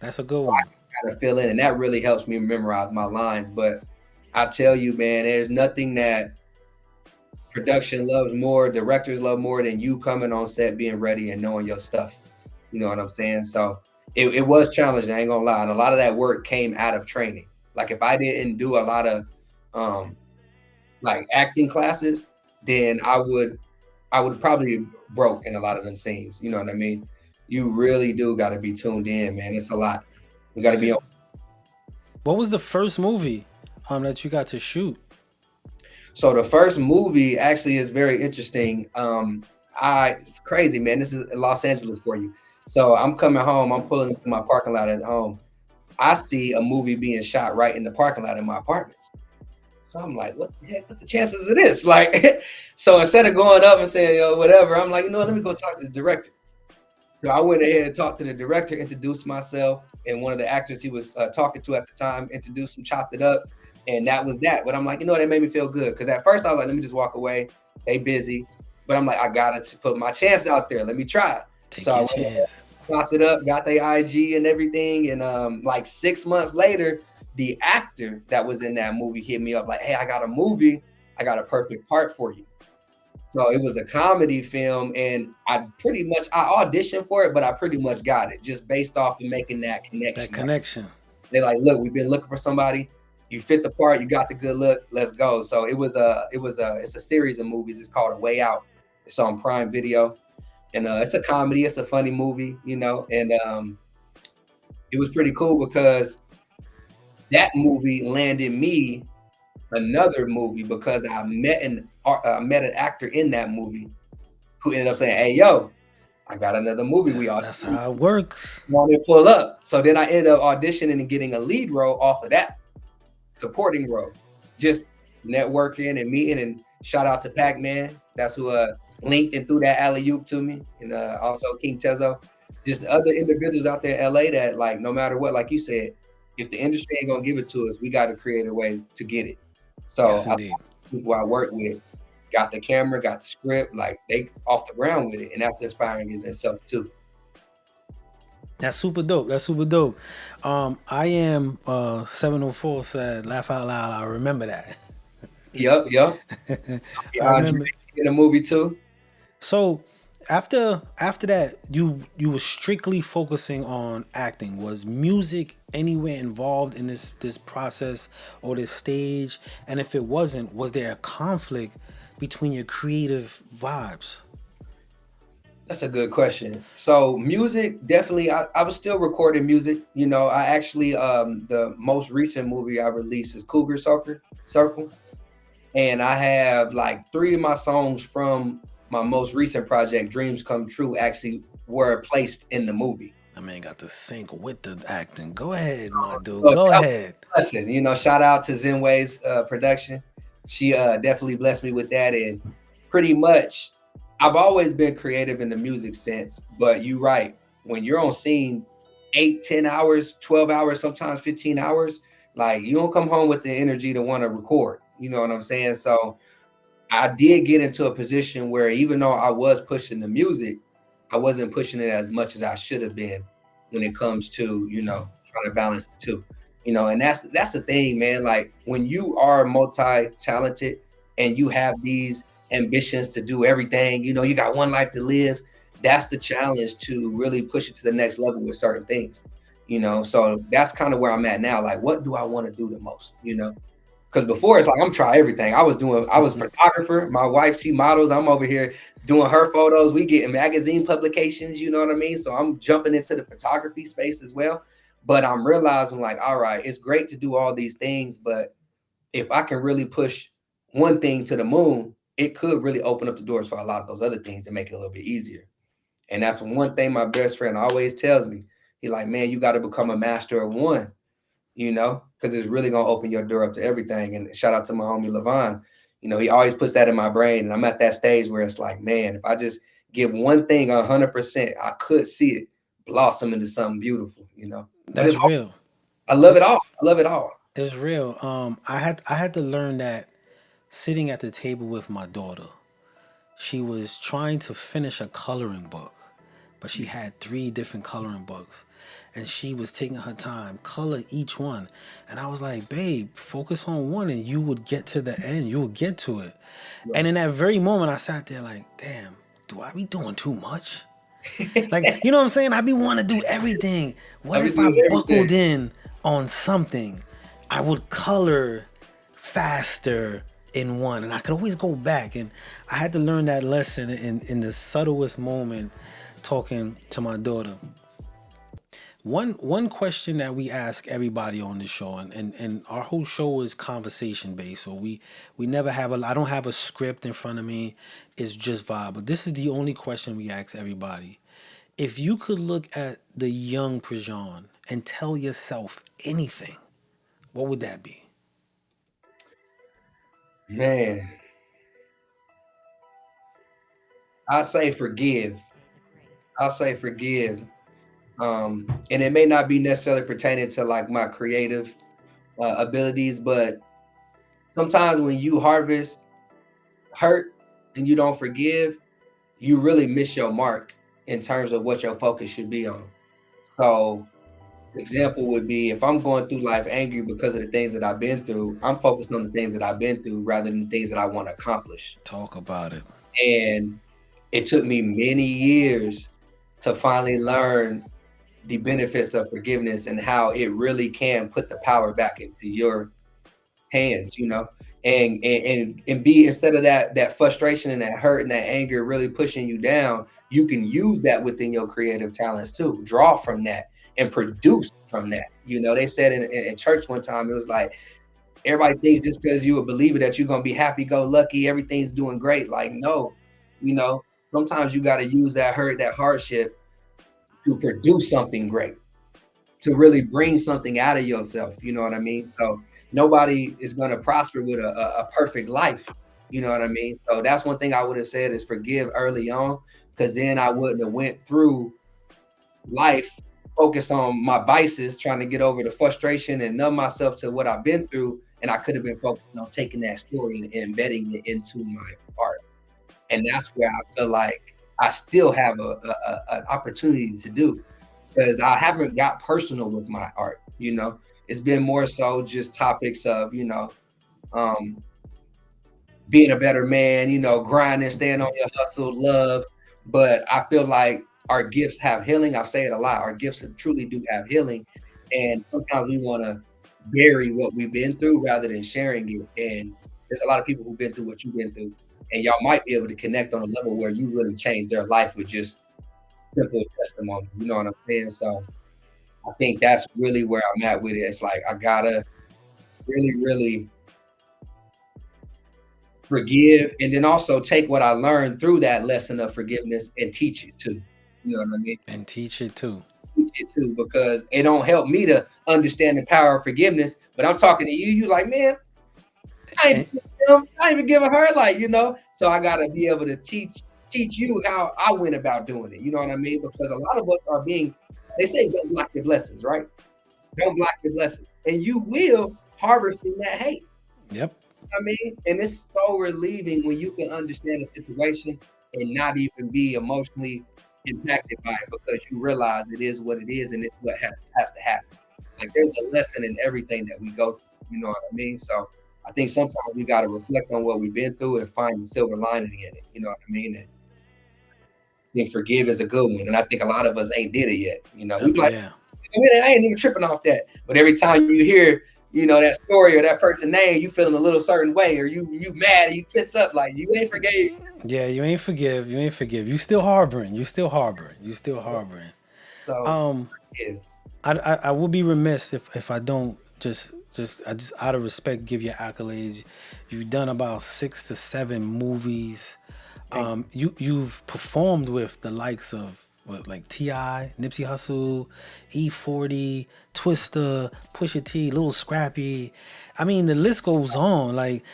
A: That's a good one.
B: I gotta fill in, and that really helps me memorize my lines. But I tell you, man, there's nothing that production loves more, directors love more than you coming on set, being ready and knowing your stuff. You know what I'm saying? So it was challenging, I ain't gonna lie. And a lot of that work came out of training. Like if I didn't do a lot of um like acting classes, then I would probably broke in a lot of them scenes. You know what I mean? You really do got to be tuned in, man. It's a lot. You got to be on.
A: What was the first movie that you got to shoot?
B: So the first movie actually is very interesting. It's crazy, man. This is Los Angeles for you. So I'm coming home. I'm pulling into my parking lot at home. I see a movie being shot right in the parking lot in my apartments. So I'm like, what the heck? What's the chances of this? Like, so instead of going up and saying, yo, whatever, I'm like, you know what, let me go talk to the director. So I went ahead and talked to the director, introduced myself, and one of the actors he was talking to at the time introduced him, chopped it up, and that was that. But I'm like, you know what, that made me feel good. Because at first I was like, let me just walk away. They busy. But I'm like, I got to put my chance out there. Let me try.
A: Take
B: So
A: your
B: I
A: chance.
B: chopped it up, got the IG and everything. And like 6 months later, the actor that was in that movie hit me up like, hey, I got a movie. I got a perfect part for you. So it was a comedy film, and I auditioned for it, but I pretty much got it just based off of making that connection.
A: That connection.
B: They're like, look, we've been looking for somebody. You fit the part. You got the good look. Let's go. So it's a series of movies. It's called A Way Out. It's on Prime Video, and it's a comedy. It's a funny movie, you know, and it was pretty cool because that movie landed me another movie because I met an actor in that movie who ended up saying, hey, yo, I got another movie.
A: That's how it works.
B: Want to pull up. So then I ended up auditioning and getting a lead role off of that supporting role. Just networking and meeting, and shout out to Pac-Man. That's who linked and threw that alley-oop to me. And also King Tezo. Just other individuals out there in LA that, like, no matter what, like you said, if the industry ain't gonna give it to us, we got to create a way to get it. So
A: Yes, indeed.
B: people I work with got the camera, got the script, like they off the ground with it, and that's inspiring in itself too.
A: That's super dope. That's super dope. I am 704 said, laugh out loud. I remember that.
B: Yep.
A: I remember.
B: In a movie too.
A: So after that, you were strictly focusing on acting. Was music anywhere involved in this process or this stage? And if it wasn't, was there a conflict between your creative vibes?
B: That's a good question. So music, definitely, I was still recording music. You know, I actually, the most recent movie I released is Cougar Circle. And I have like 3 of my songs from my most recent project, Dreams Come True, actually were placed in the movie.
A: That man got to sync with the acting. Go ahead, my dude. Go ahead.
B: Listen, you know, shout out to Zenway's production. She definitely blessed me with that. And pretty much, I've always been creative in the music sense, but you're right. When you're on scene 8, 10 hours, 12 hours, sometimes 15 hours, like you don't come home with the energy to want to record. You know what I'm saying? So I did get into a position where even though I was pushing the music, I wasn't pushing it as much as I should have been when it comes to, you know, trying to balance the two. You know, and that's the thing, man. Like when you are multi-talented and you have these ambitions to do everything, you know, you got one life to live. That's the challenge, to really push it to the next level with certain things, you know. So that's kind of where I'm at now. Like, what do I want to do the most, you know? Because before it's like I'm trying everything. I was photographer. My wife, she models. I'm over here doing her photos. We get in magazine publications, you know what I mean? So I'm jumping into the photography space as well. But I'm realizing, like, all right, it's great to do all these things, but if I can really push one thing to the moon, it could really open up the doors for a lot of those other things and make it a little bit easier. And that's one thing my best friend always tells me. He's like, man, you got to become a master of one, you know, because it's really going to open your door up to everything. And shout out to my homie Levon. You know, he always puts that in my brain. And I'm at that stage where it's like, man, if I just give one thing 100%, I could see it blossom into something beautiful, you know.
A: That's real.
B: I love it all. I love it all.
A: It's real. I had to learn that sitting at the table with my daughter. She was trying to finish a coloring book, but she had 3 different coloring books. And she was taking her time, color each one. And I was like, babe, focus on one and you would get to the end. You would get to it. And in that very moment, I sat there like, damn, do I be doing too much? Like, you know what I'm saying? I be wanting to do everything. What if I buckled in on something? I would color faster in one, and I could always go back. And I had to learn that lesson in the subtlest moment talking to my daughter. One question that we ask everybody on the show, and our whole show is conversation based, so we never have I don't have a script in front of me. It's just vibe. But this is the only question we ask everybody. If you could look at the young Prejon and tell yourself anything, what would that be?
B: Man, I say forgive. I'll say forgive. And it may not be necessarily pertaining to like my creative abilities, but sometimes when you harvest hurt and you don't forgive, you really miss your mark in terms of what your focus should be on. So, example would be if I'm going through life angry because of the things that I've been through, I'm focused on the things that I've been through rather than the things that I want to accomplish.
A: Talk about it.
B: And it took me many years to finally learn the benefits of forgiveness and how it really can put the power back into your hands, you know, and be, instead of that frustration and that hurt and that anger really pushing you down, you can use that within your creative talents too. Draw from that and produce from that. You know, they said in church one time, it was like, everybody thinks just because you a believer that you're gonna be happy go lucky, everything's doing great. Like, no, you know, sometimes you got to use that hurt, that hardship to produce something great, to really bring something out of yourself. You know what I mean? So nobody is going to prosper with a perfect life. You know what I mean? So that's one thing I would have said is forgive early on, because then I wouldn't have went through life, focus on my vices, trying to get over the frustration and numb myself to what I've been through. And I could have been focusing on taking that story and embedding it into my art. And that's where I feel like I still have an opportunity to do, because I haven't got personal with my art. You know, it's been more so just topics of, you know, being a better man, you know, grinding, staying on your hustle, love. But I feel like our gifts have healing. I say it a lot. Our gifts truly do have healing. And sometimes we want to bury what we've been through rather than sharing it. And there's a lot of people who've been through what you've been through, and y'all might be able to connect on a level where you really change their life with just simple testimony. You know what I'm saying? So I think that's really where I'm at with it. It's like, I gotta really, really forgive, and then also take what I learned through that lesson of forgiveness and teach it too. You know what I mean?
A: And teach it too.
B: Teach it too, because it don't help me to understand the power of forgiveness. But I'm talking to you, you like, man, I ain't even giving her, like, you know. So I gotta be able to teach you how I went about doing it. You know what I mean? Because a lot of us are they say don't block your blessings, right? Don't block your blessings, and you will harvest in that hate.
A: Yep.
B: I mean, and it's so relieving when you can understand a situation and not even be emotionally impacted by it, because you realize it is what it is and it's what has to happen. Like, there's a lesson in everything that we go through. You know what I mean? So I think sometimes we got to reflect on what we've been through and find the silver lining in it. You know what I mean? And I think forgive is a good one. And I think a lot of us ain't did it yet. You know, we like,
A: Yeah.
B: I ain't even tripping off that. But every time you hear, you know, that story or that person's name, you feeling a little certain way, or you mad, and you tense up, like you ain't forgave.
A: Yeah, you ain't forgive. You ain't forgive. You still harboring. You still harboring. You still harboring.
B: So
A: I would be remiss if I don't just out of respect give you accolades. You've done about 6 to 7 movies. You've performed with the likes of like T.I., Nipsey Hussle, E40, Twista, Pusha T, Lil Scrappy. I mean, the list goes on. Like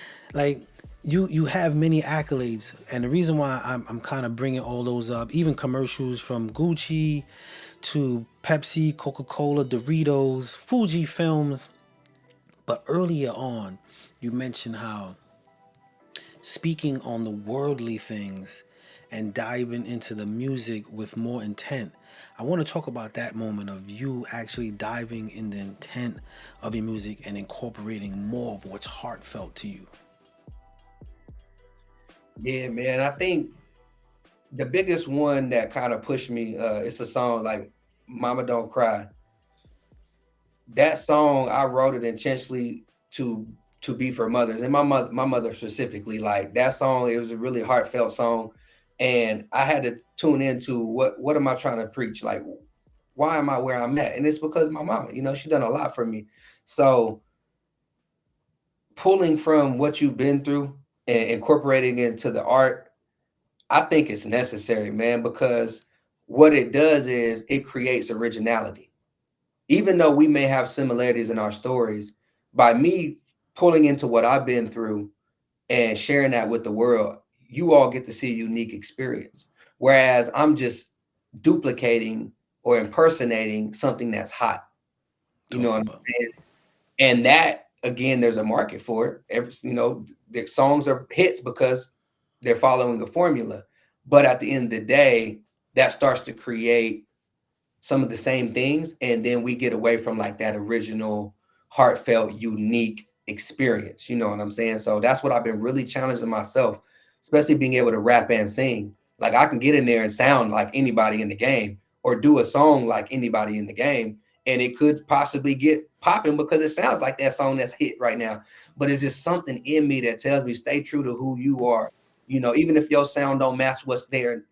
A: you have many accolades, and the reason why I'm kind of bringing all those up, even commercials from Gucci to Pepsi, Coca-Cola, Doritos, Fuji Films. But earlier on, you mentioned how speaking on the worldly things and diving into the music with more intent. I want to talk about that moment of you actually diving in the intent of your music and incorporating more of what's heartfelt to you.
B: Yeah, man. I think the biggest one that kind of pushed me, it's a song like Mama Don't Cry. That song, I wrote it intentionally to be for mothers, and my mother specifically. Like that song, it was a really heartfelt song, and I had to tune into what am I trying to preach? Like, why am I where I'm at? And it's because my mama, she done a lot for me. So pulling from what you've been through and incorporating it into the art, I think it's necessary, man, because what it does is it creates originality. Even though we may have similarities in our stories, by me pulling into what I've been through and sharing that with the world, you all get to see a unique experience. Whereas I'm just duplicating or impersonating something that's hot. You know what I'm saying? And that again, there's a market for it. The songs are hits because they're following a formula. But at the end of the day, that starts to create some of the same things, and then we get away from like that original, heartfelt, unique experience. You know what I'm saying? So that's what I've been really challenging myself, especially being able to rap and sing. Like I can get in there and sound like anybody in the game, or do a song like anybody in the game, and it could possibly get popping because it sounds like that song that's hit right now. But it's just something in me that tells me stay true to who you are. Even if your sound don't match what's there,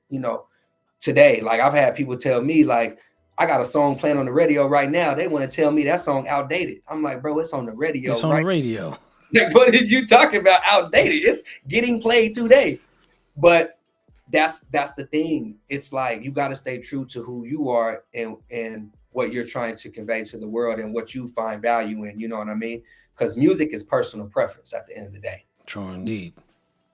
B: today. Like I've had people tell me like, I got a song playing on the radio right now. They want to tell me that song outdated. I'm like, bro, it's on the radio.
A: It's on the radio.
B: Like, what is you talking about outdated? It's getting played today. But that's the thing. It's like you got to stay true to who you are and what you're trying to convey to the world and what you find value in. You know what I mean? Because music is personal preference at the end of the day.
A: True indeed.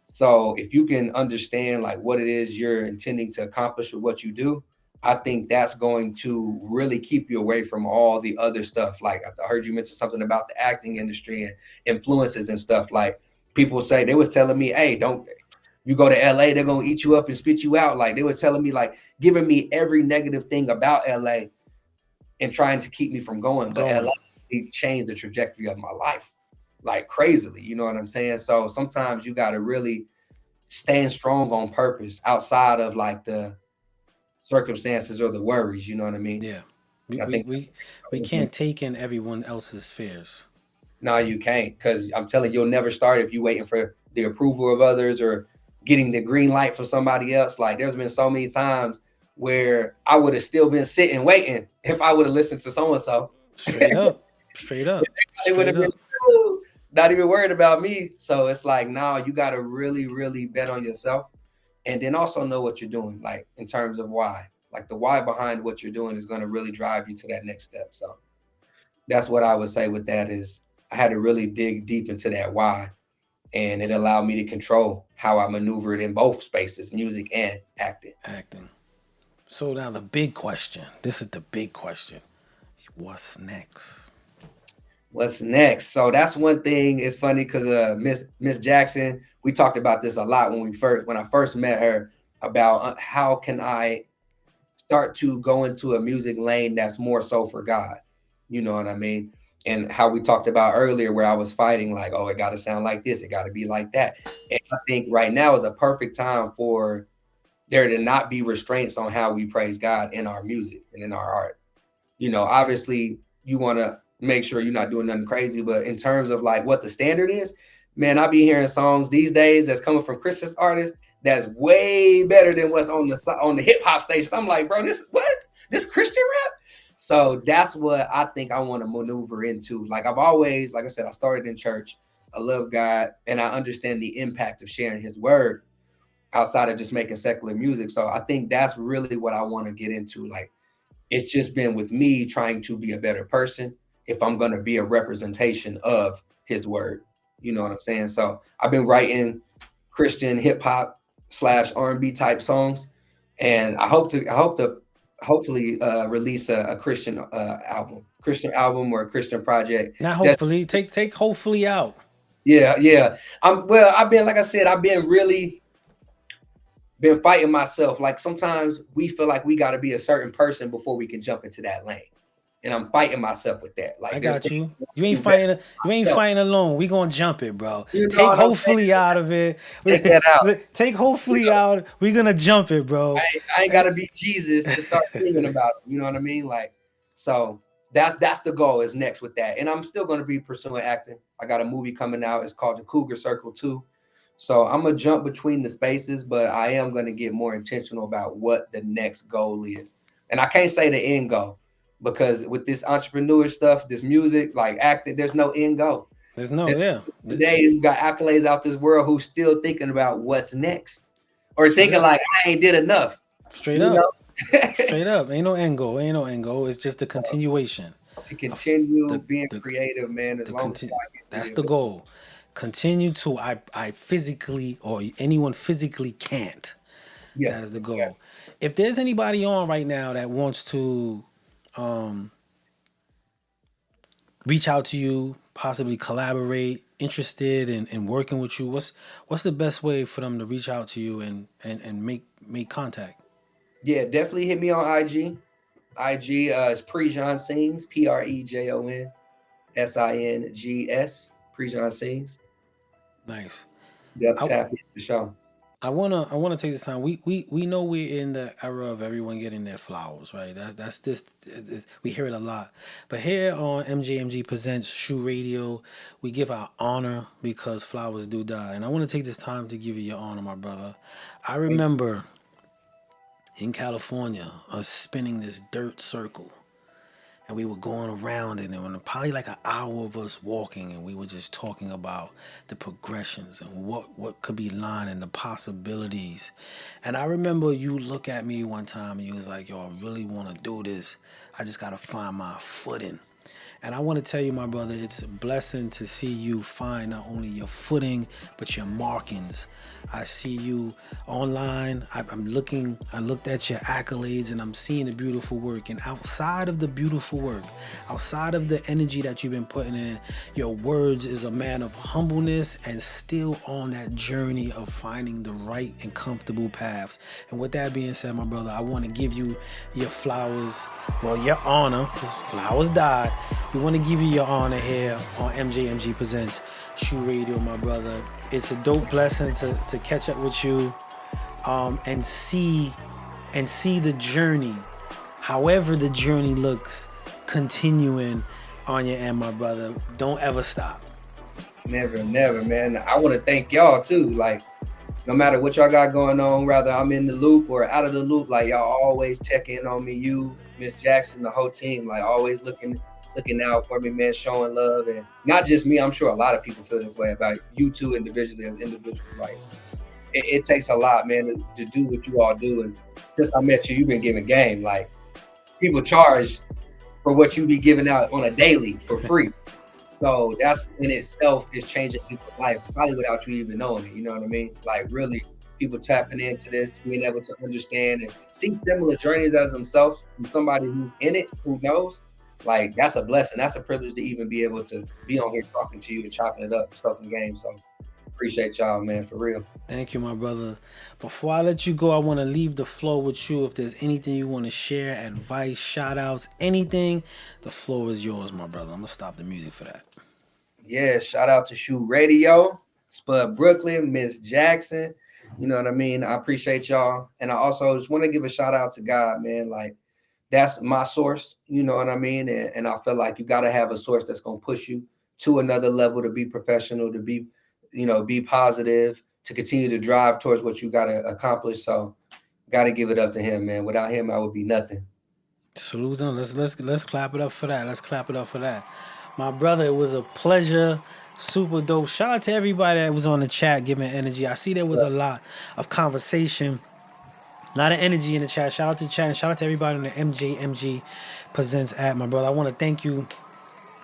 B: So if you can understand like what it is you're intending to accomplish with what you do, I think that's going to really keep you away from all the other stuff. Like I heard you mention something about the acting industry and influences and stuff. Like people say, they was telling me, hey, don't you go to LA, they're going to eat you up and spit you out. Like they were telling me, like giving me every negative thing about LA and trying to keep me from going. But LA, it changed the trajectory of my life like crazily. You know what I'm saying? So sometimes you got to really stand strong on purpose outside of like the circumstances or the worries. You know what I mean?
A: Yeah. We can't take in everyone else's fears.
B: No, you can't, because I'm telling you, you'll never start if you're waiting for the approval of others or getting the green light from somebody else. Like there's been so many times where I would have still been sitting waiting if I would have listened to so-and-so.
A: Straight up.
B: They would have been not even worried about me. So it's like, no, you got to really, really bet on yourself. And then also know what you're doing, like in terms of why. Like the why behind what you're doing is going to really drive you to that next step. So that's what I would say with that is I had to really dig deep into that why. And it allowed me to control how I maneuvered in both spaces, music and acting.
A: So now the big question. This is the big question. What's next?
B: What's next? So that's one thing. It's funny because Miss Jackson, we talked about this a lot when I first met her about how can I start to go into a music lane that's more so for God. You know what I mean? And how we talked about earlier where I was fighting like, oh, it got to sound like this. It got to be like that. And I think right now is a perfect time for there to not be restraints on how we praise God in our music and in our art. Obviously you want to make sure you're not doing nothing crazy, but in terms of like what the standard is, man, I be hearing songs these days that's coming from Christian artists that's way better than what's on the hip hop stations. I'm like, bro, this Christian rap? So that's what I think I want to maneuver into. Like I've always, like I said, I started in church. I love God and I understand the impact of sharing his word outside of just making secular music. So I think that's really what I want to get into. Like it's just been with me trying to be a better person if I'm going to be a representation of his word. You know what I'm saying? So I've been writing Christian hip hop / R&B type songs. And I hope to hopefully release a Christian album or a Christian project.
A: Not hopefully, take hopefully out.
B: Yeah. I've been, like I said, I've been really been fighting myself. Like sometimes we feel like we got to be a certain person before we can jump into that lane. And I'm fighting myself with that. Like
A: I
B: there's
A: got
B: things
A: you.
B: I
A: You ain't
B: do better
A: fighting. You ain't
B: myself.
A: fighting alone. We gonna jump it, bro.
B: You know
A: Take
B: what I'm saying?
A: hopefully out of it.
B: Take that out.
A: Take
B: You
A: hopefully
B: know,
A: out. We gonna jump it, bro.
B: I ain't gotta be Jesus to start singing about it. You know what I mean? Like, so that's the goal is next with that. And I'm still gonna be pursuing acting. I got a movie coming out. It's called The Cougar Circle 2. So I'm gonna jump between the spaces, but I am gonna get more intentional about what the next goal is. And I can't say the end goal because with this entrepreneur stuff, this music, like acting, there's no end goal.
A: There's no, yeah.
B: Today you got accolades out this world who's still thinking about what's next. Or
A: Straight
B: thinking
A: up.
B: like I ain't did enough.
A: Straight
B: You
A: up.
B: know?
A: Straight up. Ain't no end goal. Ain't no end goal. It's just the continuation.
B: To continue being
A: the-
B: creative, man, as long as I get
A: That's
B: there.
A: the goal. Continue to I physically or anyone physically can't.
B: Yeah.
A: That is the goal.
B: Yeah.
A: If there's anybody on right now that wants to reach out to you, possibly collaborate, interested in working with you, what's the best way for them to reach out to you and make contact?
B: Yeah, definitely hit me on IG. IG is Prejon Sings, PREJON SINGS. Prejon Sings.
A: Nice.
B: Yep,
A: I,
B: tap in the show.
A: I wanna take this time. We know we're in the era of everyone getting their flowers, right? That's this. We hear it a lot, but here on MJMG presents SHU Radio, we give our honor because flowers do die, and I want to take this time to give you your honor, my brother. I remember in California us spinning this dirt circle. And we were going around it, and there was probably like an hour of us walking, and we were just talking about the progressions and what could be lying and the possibilities. And I remember you look at me one time, and you was like, "Yo, I really want to do this. I just gotta find my footing." And I want to tell you, my brother, it's a blessing to see you find not only your footing, but your markings. I see you online. I looked at your accolades and I'm seeing the beautiful work. And outside of the beautiful work, outside of the energy that you've been putting in, your words is a man of humbleness and still on that journey of finding the right and comfortable paths. And with that being said, my brother, I want to give you your flowers, well, your honor, because flowers died. We want to give you your honor here on MJMG Presents SHU Radio, my brother. It's a dope blessing to catch up with you and see the journey, however the journey looks, continuing on your end, my brother. Don't ever stop.
B: Never, man. I want to thank y'all too. Like, no matter what y'all got going on, whether I'm in the loop or out of the loop, like y'all always check in on me. You, Miss Jackson, the whole team, like always looking out for me, man, showing love. And not just me, I'm sure a lot of people feel this way about you two individually as individuals. Like it takes a lot, man, to do what you all do. And since I met you, you've been giving game. Like people charge for what you be giving out on a daily for free. So that's in itself is changing people's life, probably without you even knowing it. You know what I mean? Like really people tapping into this, being able to understand and see similar journeys as themselves from somebody who's in it, who knows. Like that's a blessing. That's a privilege to even be able to be on here talking to you and chopping it up, stuff in game. So appreciate y'all, man, for real.
A: Thank you, my brother. Before I let you go, I want to leave the floor with you. If there's anything you want to share, advice, shout outs, anything, the floor is yours, my brother. I'm going to stop the music for that.
B: Yeah, shout out to SHU Radio, Spud Brooklyn, Miss Jackson. You know what I mean? I appreciate y'all. And I also just want to give a shout out to God, man. Like, that's my source, you know what I mean? And I feel like you got to have a source that's going to push you to another level, to be professional, to be, be positive, to continue to drive towards what you got to accomplish. So got to give it up to him, man. Without him, I would be nothing.
A: Salute him. Let's clap it up for that. Let's clap it up for that. My brother, it was a pleasure. Super dope. Shout out to everybody that was on the chat giving energy. I see there was a lot of conversation. A lot of energy in the chat. Shout out to the chat and shout out to everybody on the MJMG Presents app, my brother. I want to thank you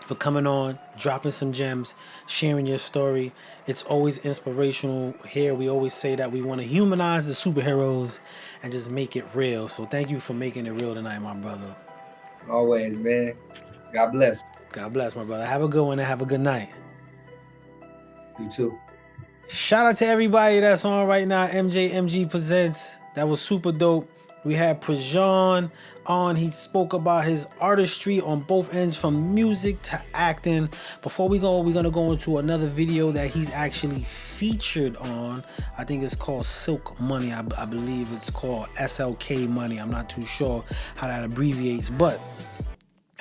A: for coming on, dropping some gems, sharing your story. It's always inspirational. Here we always say that we want to humanize the superheroes and just make it real. So thank you for making it real tonight, my brother.
B: Always, man. God bless.
A: God bless, my brother. Have a good one and have a good night.
B: You too.
A: Shout out to everybody that's on right now. MJMG presents. That was super dope. We had Prejon on. He spoke about his artistry on both ends, from music to acting. Before we go, we're gonna go into another video that he's actually featured on. I think it's called Silk Money. I believe it's called SLK Money. I'm not too sure how that abbreviates, but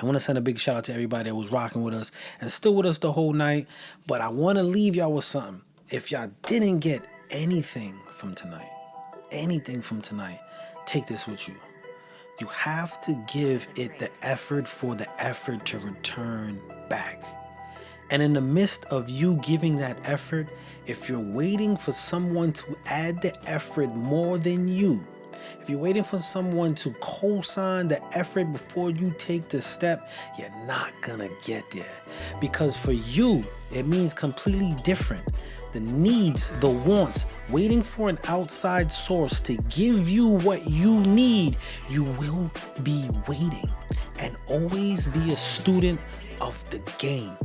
A: I want to send a big shout out to everybody that was rocking with us and still with us the whole night. But I want to leave y'all with something. If y'all didn't get anything from tonight, take this with you. You have to give it the effort for the effort to return back. And in the midst of you giving that effort, if you're waiting for someone to add the effort more than you, if you're waiting for someone to co-sign the effort before you take the step, you're not gonna get there. Because for you, it means completely different. The needs, the wants, waiting for an outside source to give you what you need, you will be waiting. And always be a student of the game.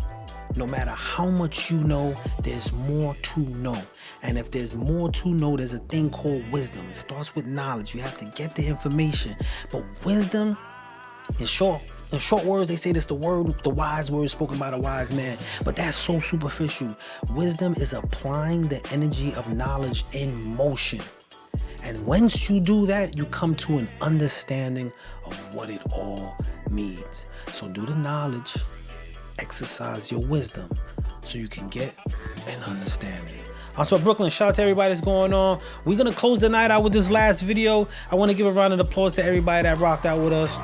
A: No matter how much you know, there's more to know. And if there's more to know, there's a thing called wisdom. It starts with knowledge. You have to get the information. But wisdom, in short words, they say this the wise word spoken by the wise man. But that's so superficial. Wisdom is applying the energy of knowledge in motion. And once you do that, you come to an understanding of what it all means. So do the knowledge, exercise your wisdom, so you can get an understanding. Also, Brooklyn, shout out to everybody that's going on. We're gonna close the night out with this last video. I want to give a round of applause to everybody that rocked out with us.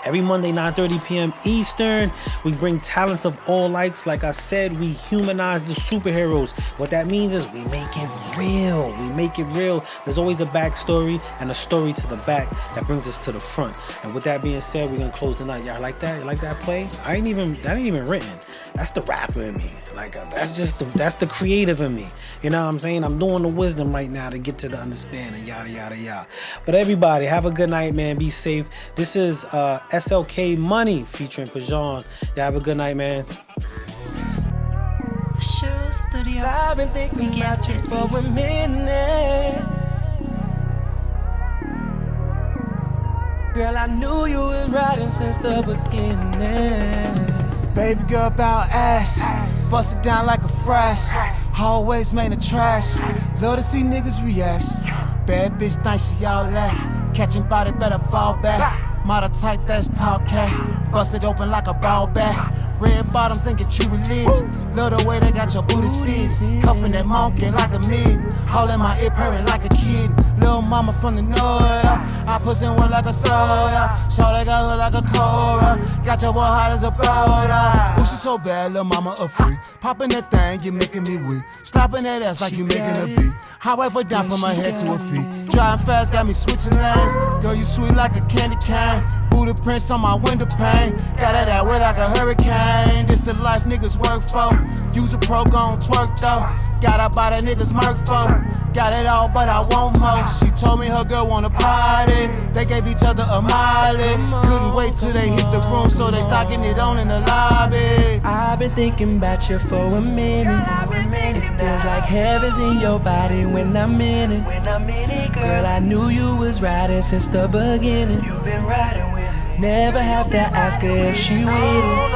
A: Every Monday, 9:30 p.m. Eastern, we bring talents of all likes. Like I said, we humanize the superheroes. What that means is we make it real. There's always a backstory and a story to the back that brings us to the front. And with that being said, we're gonna close the night. Y'all like that? You like that play? That ain't even written. That's the rapper in me. That's the creative in me. You know what I'm saying? I'm doing the wisdom right now to get to the understanding. Yada yada yada. But everybody, have a good night, man. Be safe. This is SLK Money featuring Prejon. Y'all have a good night, man.
E: SHU Studio. I've been thinking about you for a minute. Girl, I knew you was riding since the beginning.
G: Baby girl about ass, bust it down like a fresh. Always made a trash. Love to see niggas react. Bad bitch think she all that. Catching body better fall back. Model type that's tall cat. Bust it open like a ball bat. Red bottoms and get you released. Love the way they got your booty seats. Cuffing that monkey like a mid. Holding my ear purring like a kid. Little mama from the north. I push in one like a soda. Show they got hood like a Cora. Got your boy hot as a powder. Oh, she so bad, little mama a freak. Popping that thing, you making me weak. Stopping that ass like you making a beat. I wipe her down from her head to her feet. Driving fast, got me switching lanes. Girl, you sweet like a candy cane. Booty prints on my window pane. Got it that way like a hurricane. This the life niggas work for. Use a pro, gon' twerk though. Got out by that niggas murk for. Got it all, but I want more. She told me her girl wanna party. They gave each other a molly. Couldn't wait till they hit the room, so they stocking it on in the lobby.
E: I've been thinking about you for a minute. It feels like heaven's in your body when I'm in it. Girl, I knew you was riding since the beginning. You've been riding with me. Never have to ask her if she with it.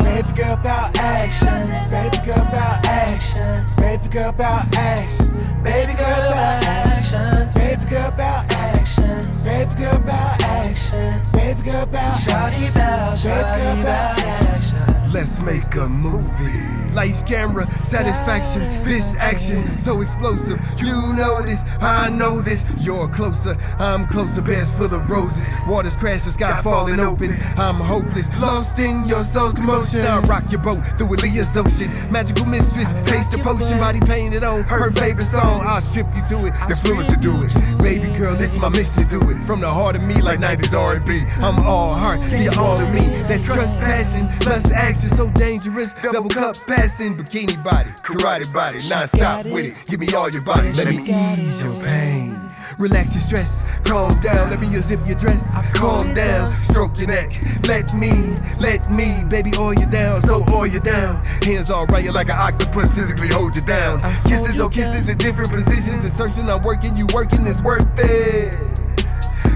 G: Baby girl about action. Baby girl about action. Baby girl about action. Baby girl about action. Baby girl about action. Baby girl about action. Baby girl about action. Baby girl about action.
H: Let's make a movie. Lights, camera, satisfaction. This action so explosive. You know this, I know this. You're closer, I'm closer. Bears full of roses. Waters crash, the sky falling open. I'm hopeless, lost in your soul's commotion. I rock your boat through Aaliyah's ocean. Magical mistress, taste the potion. Body painted on her favorite song. I'll strip you to it, the fluids to do it. Baby girl, this is my mission to do it. From the heart of me like 90s R&B. I'm all heart, you're all of me. That's trust, passion, lust, action. So dangerous, double cup passing. Bikini body, karate body, non-stop with it. Give me all your body, let me ease your pain. Relax your stress, calm down, let me unzip your dress. Calm down, stroke your neck. Let me, baby, oil you down, so oil you down. Hands all right, you're like an octopus, physically hold you down. Kisses, oh kisses in different positions. Insertion, I'm working, you working, it's worth it.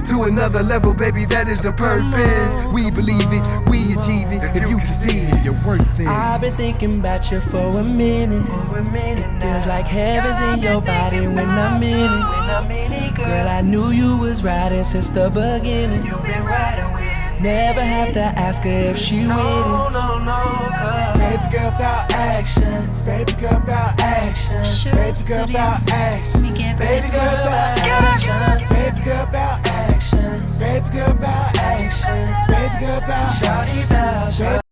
H: To another level, baby, that is the purpose. We believe it, we achieve it. If you can see it, you're worth it.
E: I've been thinking about you for a minute. It feels like heaven's in your body when I'm in it. Girl, I knew you was riding since the beginning. Never have to ask her if she with it.
G: Baby girl about action. Baby girl about action. Baby girl about action. Baby girl about action.